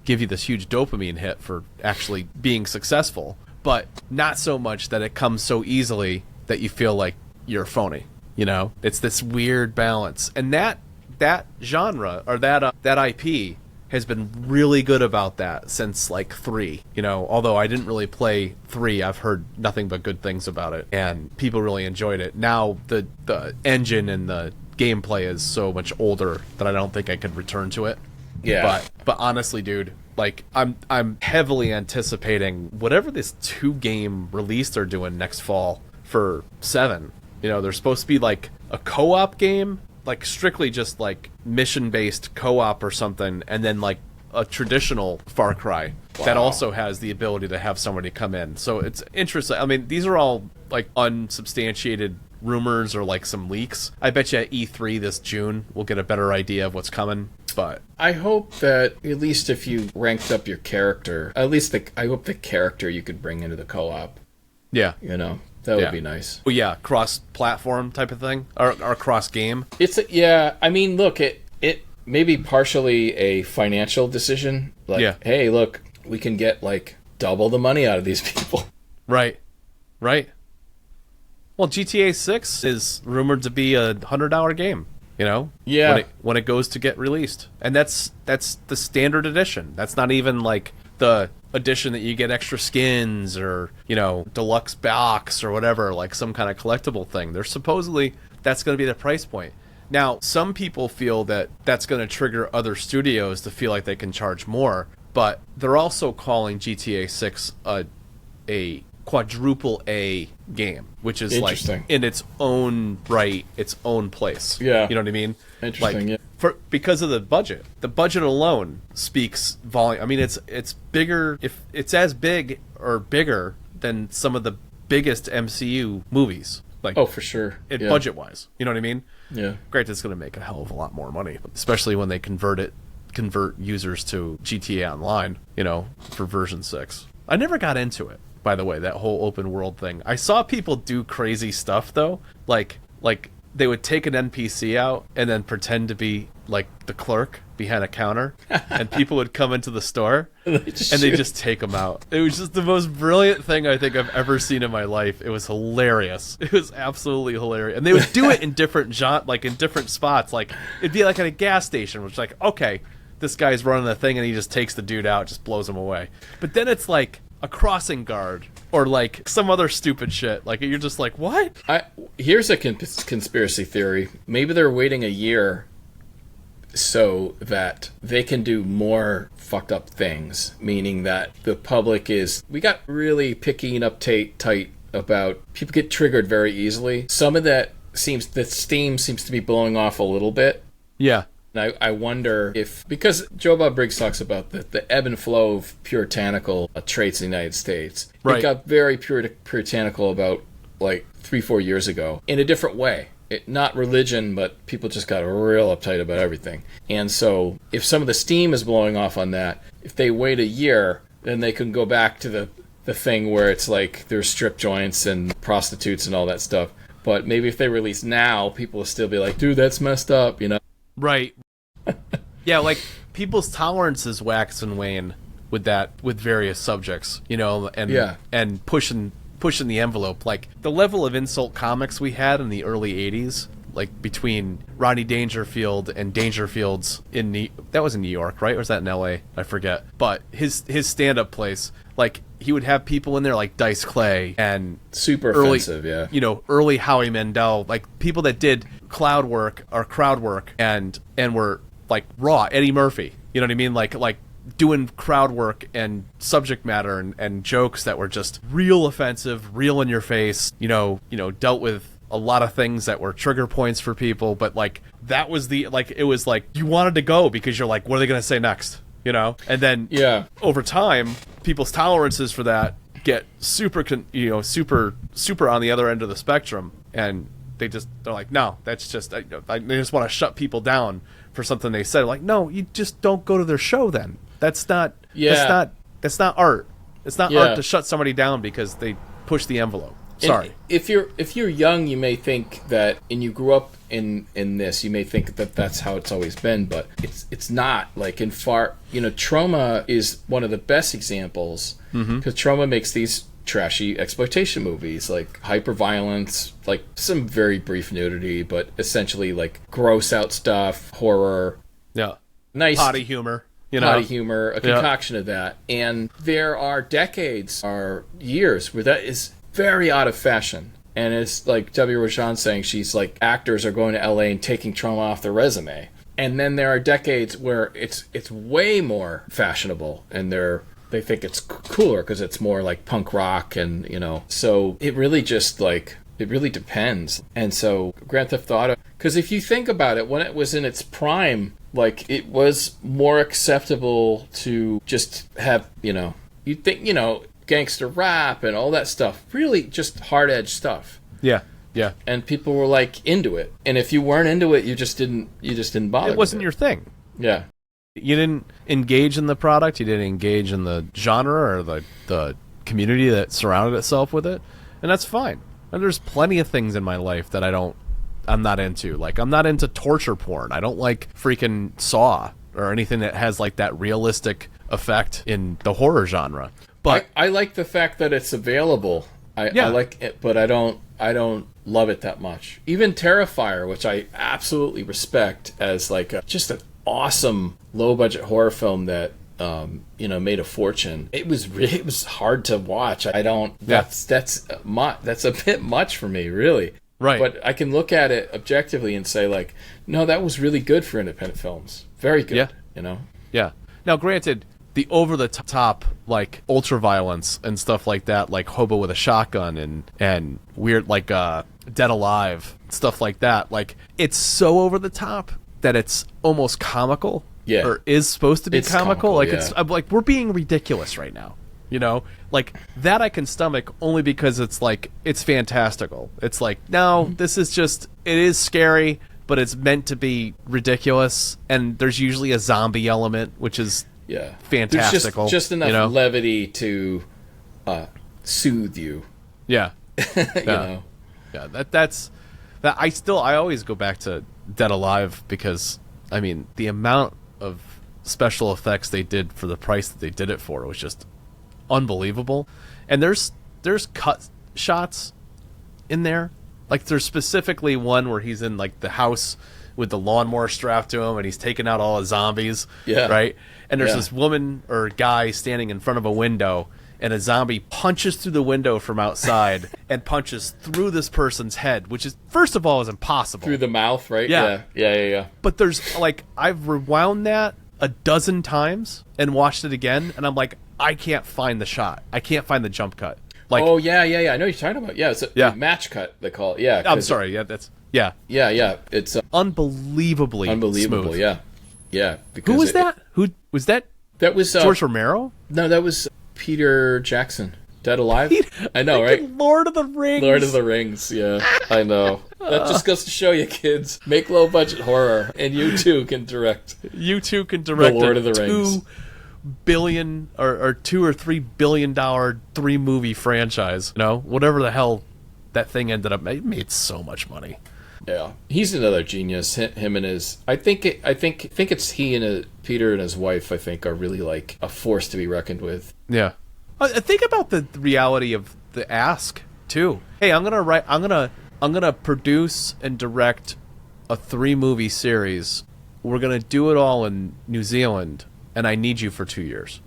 give you this huge dopamine hit for actually being successful, but not so much that it comes so easily that you feel like you're a phony. It's this weird balance, and that genre or that IP has been really good about that since like 3. Although I didn't really play 3, I've heard nothing but good things about it, and people really enjoyed it. Now the engine and the gameplay is so much older that I don't think I could return to it. Yeah. But honestly, dude, like I'm heavily anticipating whatever this 2-game release they're doing next fall for 7. There's supposed to be like a co-op game, like strictly just like mission-based co-op or something, and then like a traditional Far Cry that also has the ability to have somebody come in. So it's interesting. I mean, these are all like unsubstantiated rumors or like some leaks. I bet you at E3 this June we'll get a better idea of what's coming. But I hope that at least if you ranked up your character, I hope the character you could bring into the co-op. Yeah. That would be nice. Well, yeah, cross-platform type of thing, or cross-game. I mean, look, it may be partially a financial decision. Like, hey, look, we can get like double the money out of these people. Right. Well, GTA 6 is rumored to be a $100 game. Yeah. When it goes to get released, and that's the standard edition. That's not even like the edition that you get extra skins or deluxe box or whatever, like some kind of collectible thing. They're supposedly that's going to be the price point. Now, some people feel that that's going to trigger other studios to feel like they can charge more, but they're also calling GTA 6 a quadruple A game, which is like in its own right, its own place. Yeah. You know what I mean? Interesting, yeah. Because of the budget. The budget alone speaks volume. I mean, it's bigger, if it's as big or bigger than some of the biggest MCU movies. Like, oh, for sure. Budget-wise. You know what I mean? Yeah. Granted, it's going to make a hell of a lot more money, especially when they convert users to GTA Online, for version 6. I never got into it, by the way, that whole open world thing. I saw people do crazy stuff, though. Like they would take an NPC out and then pretend to be like the clerk behind a counter, and people would come into the store and they just take them out. It was just the most brilliant thing I think I've ever seen in my life. It was hilarious. It was absolutely hilarious. And they would do it in different in different spots. Like it'd be like at a gas station, which like, okay, this guy's running the thing and he just takes the dude out, just blows him away. But then it's like a crossing guard or like some other stupid shit. Like you're just like, what? Here's a conspiracy theory. Maybe they're waiting a year so that they can do more fucked up things, meaning that the public we got really picky and uptight about people get triggered very easily. Some of that the steam seems to be blowing off a little bit. Yeah. And I wonder if, because Joe Bob Briggs talks about the ebb and flow of puritanical traits in the United States. Right. It got very puritanical about like 3-4 years ago in a different way. Not religion, but people just got real uptight about everything. And so if some of the steam is blowing off on that, if they wait a year, then they can go back to the thing where it's like there's strip joints and prostitutes and all that stuff. But maybe if they release now, people will still be like, dude, that's messed up, Right. Yeah, like people's tolerances wax and wane with various subjects, and pushing the envelope. Like the level of insult comics we had in the early 80s, like between Rodney Dangerfield and Dangerfield's that was in New York, right? Or was that in LA? I forget. But his stand-up place, like he would have people in there like Dice Clay and super offensive, early Howie Mandel, like people that did crowd work and were like raw. Eddie Murphy, you know what I mean? Like doing crowd work and subject matter and jokes that were just real offensive, real in your face, dealt with a lot of things that were trigger points for people, but like that was it was like you wanted to go because you're like, what are they going to say next? you know? And then over time, people's tolerances for that get super on the other end of the spectrum, and they're like, no, that's just they just want to shut people down for something they said. Like, no, you just don't go to their show then. That's not that's not art. It's not art to shut somebody down because they push the envelope. Sorry. And if you're young, you may think that, and you grew up in this, you may think that that's how it's always been, but it's not. Like Troma is one of the best examples, because Troma makes these trashy exploitation movies, like hyper-violence, like some very brief nudity, but essentially like gross out stuff, horror. Yeah. Nice. Potty humor. Potty humor, a concoction of that. And there are decades or years where that is very out of fashion. And it's like W. Rashan saying, she's like, actors are going to LA and taking Troma off their resume. And then there are decades where it's way more fashionable, and they think it's cooler because it's more like punk rock, and so it really just like, it really depends. And so Grand Theft Auto, because if you think about it, when it was in its prime, like, it was more acceptable to just have, you think, gangster rap and all that stuff, really just hard edge stuff. Yeah. And people were like into it. And if you weren't into it, you just didn't bother. It wasn't your thing. Yeah. You didn't engage in the product, you didn't engage in the genre or the community that surrounded itself with it. And that's fine. And there's plenty of things in my life that I'm not into. Like, I'm not into torture porn. I don't like freaking Saw or anything that has like that realistic effect in the horror genre. But I like the fact that it's available. I like it, but I don't love it that much. Even Terrifier, which I absolutely respect as like just an awesome low budget horror film that made a fortune. It was hard to watch. That's a bit much for me, really. Right. But I can look at it objectively and say, like, no, that was really good for independent films. Very good. Yeah. Yeah. Now, granted, the over-the-top, like, ultra-violence and stuff like that, like Hobo with a Shotgun and weird, like, Dead Alive, stuff like that, like, it's so over-the-top that it's almost comical. Yeah. Or is supposed to be comical. Like, yeah. I'm like, we're being ridiculous right now. Like, that I can stomach only because it's like, it's fantastical. It's like, no, this is just, it is scary, but it's meant to be ridiculous. And there's usually a zombie element, which is fantastical. There's just enough levity to soothe you. Yeah. Yeah, that's that. I always go back to Dead Alive because, I mean, the amount of special effects they did for the price that they did it for was just unbelievable. And there's cut shots in there, like there's specifically one where he's in like the house with the lawnmower strapped to him and he's taking out all the zombies, right? And there's this woman or guy standing in front of a window, and a zombie punches through the window from outside and punches through this person's head, which is, first of all, is impossible. Through the mouth, right? Yeah. But there's like, I've rewound that a dozen times and watched it again, and I'm like, I can't find the shot. I can't find the jump cut. Like, I know what you're talking about. Yeah, it's a match cut, they call it. Yeah. I'm sorry. Yeah. It's unbelievably smooth. Yeah. Who was that? Who was that? That was George Romero? No, that was Peter Jackson. Dead Alive? I know, right? Lord of the Rings. Lord of the Rings, yeah. I know. That just goes to show you, kids. Make low-budget horror, and you too can direct. The Lord of the Rings. $2 billion or $2 or $3 billion 3-movie franchise. Whatever the hell that thing ended up, it made so much money. Yeah, he's another genius. Him and his, I think it's he and Peter and his wife. I think are really like a force to be reckoned with. Yeah. Think about the reality of the ask too. Hey, I'm gonna produce and direct a 3-movie series. We're gonna do it all in New Zealand, and I need you for 2 years.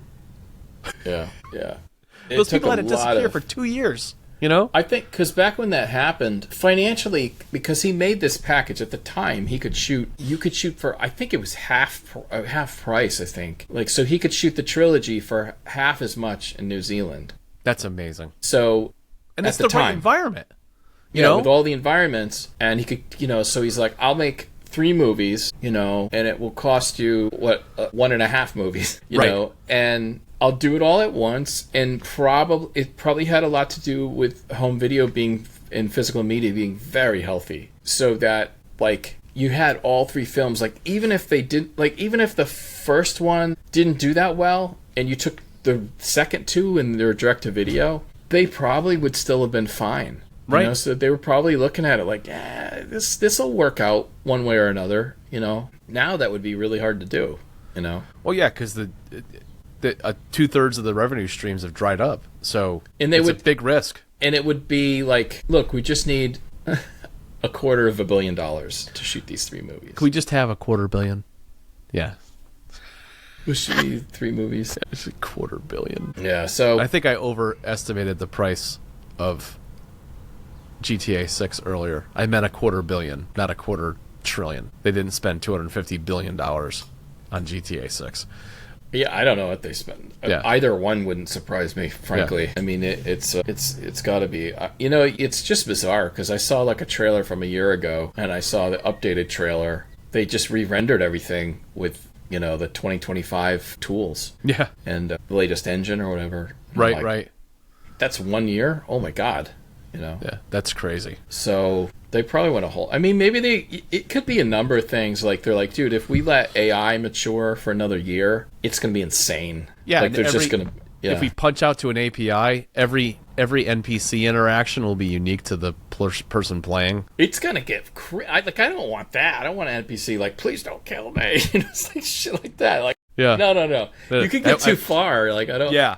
Yeah. Those people had to disappear for 2 years. I think because back when that happened, financially, because he made this package at the time, you could shoot for, I think it was half price, I think. Like, so he could shoot the trilogy for half as much in New Zealand. That's amazing. So, and it's at the right time, environment. With all the environments, and he could, so he's like, I'll make 3 movies, you know, and it will cost you, 1.5 movies, you know, and I'll do it all at once. And it probably had a lot to do with home video being, and physical media being very healthy, so that, like, you had all 3 films, like, even if the first one didn't do that well, and you took the second 2 and they're direct to video, they probably would still have been fine. Right. You know, so they were probably looking at it like, this will work out one way or another, you know. Now that would be really hard to do, you know. Well, yeah, because the 2/3 of the revenue streams have dried up, so it's a big risk. And it would be like, look, we just need $250 million to shoot these 3 movies. Can we just have $250 million? Yeah. We should be 3 movies. Yeah, it's $250 million. Yeah, so I think I overestimated the price of GTA 6 earlier. I meant $250 million, not $250 billion. They didn't spend $250 billion on GTA 6. Yeah, I don't know what they spent. Yeah. Either one wouldn't surprise me, frankly. Yeah. I mean, it's got to be. You know, it's just bizarre because I saw like a trailer from a year ago, and I saw the updated trailer. They just re-rendered everything with, you know, the 2025 tools. Yeah. And the latest engine or whatever. Right, right. That's 1 year? Oh my God. You know? Yeah, that's crazy. So they probably want to hold. I mean, maybe it could be a number of things. Like, they're like, dude, if we let AI mature for another year, it's going to be insane. Yeah. Like, they're just going to. Yeah. If we punch out to an API, every NPC interaction will be unique to the person playing. It's gonna get I don't want that. I don't want an NPC like, please don't kill me. You know, it's like shit like that. Like, yeah, no. You could get too far. Like, I don't. Yeah.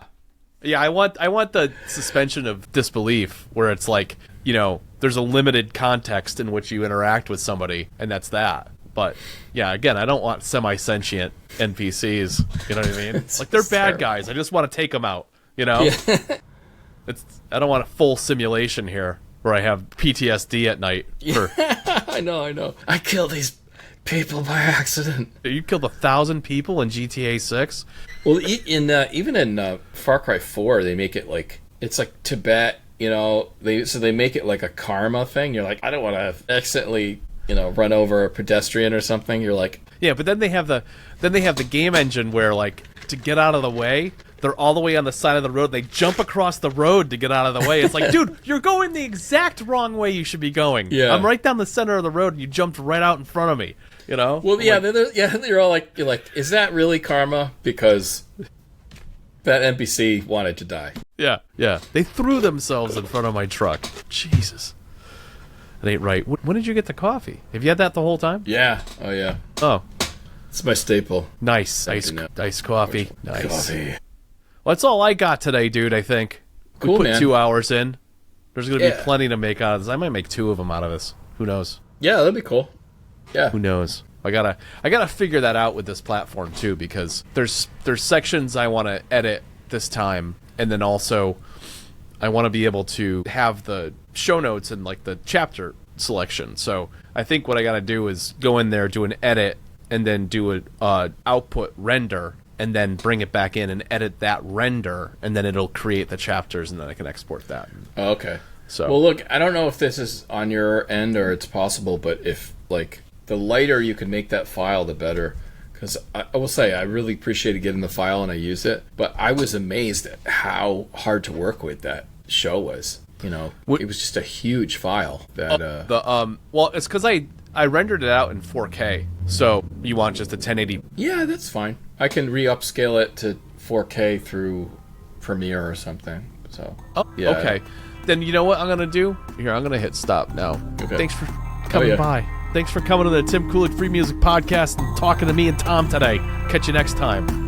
I want the suspension of disbelief where it's like, you know, there's a limited context in which you interact with somebody, and that's that. But yeah, again, I don't want semi-sentient NPCs. You know what I mean? Like, they're bad guys. I just want to take them out. You know? Yeah. I don't want a full simulation here where I have PTSD at night. I know. I killed these people by accident. You killed 1,000 people in GTA 6? Well, even in Far Cry 4, they make it like, it's like Tibet. You know, they make it like a karma thing. You're like, I don't want to accidentally, you know, run over a pedestrian or something. You're like, yeah, but then they have the game engine where, like, to get out of the way, they're all the way on the side of the road. They jump across the road to get out of the way. It's like, dude, you're going the exact wrong way you should be going. Yeah. I'm right down the center of the road, and you jumped right out in front of me. You know? Well, yeah, you're all like, is that really karma? Because that NPC wanted to die. Yeah. They threw themselves in front of my truck. Jesus. That ain't right. When did you get the coffee? Have you had that the whole time? Yeah. Oh, yeah. Oh. It's my staple. Nice. Iced coffee. Nice. Coffee. Well, that's all I got today, dude, I think. Cool, we put man. 2 hours in. There's going to be plenty to make out of this. I might make 2 of them out of this. Who knows? Yeah, that'd be cool. Yeah. Who knows? I gotta figure that out with this platform, too, because there's sections I want to edit this time, and then also I want to be able to have the show notes and, like, the chapter selection. So I think what I got to do is go in there, do an edit, and then do an output render, and then bring it back in and edit that render, and then it'll create the chapters, and then I can export that. Oh, okay. So, well, look, I don't know if this is on your end or it's possible, but if, like, the lighter you can make that file, the better. Because I will say, I really appreciated getting the file and I used it, but I was amazed at how hard to work with that show was. You know, it was just a huge file. That well, it's because I rendered it out in 4K. So you want just a 1080? Yeah, that's fine. I can re-upscale it to 4K through Premiere or something. So yeah. Okay. Then you know what I'm gonna do? Here, I'm gonna hit stop now. Okay. Thanks for coming by. Thanks for coming to the Tim Kulig Free Music Podcast and talking to me and Tom today. Catch you next time.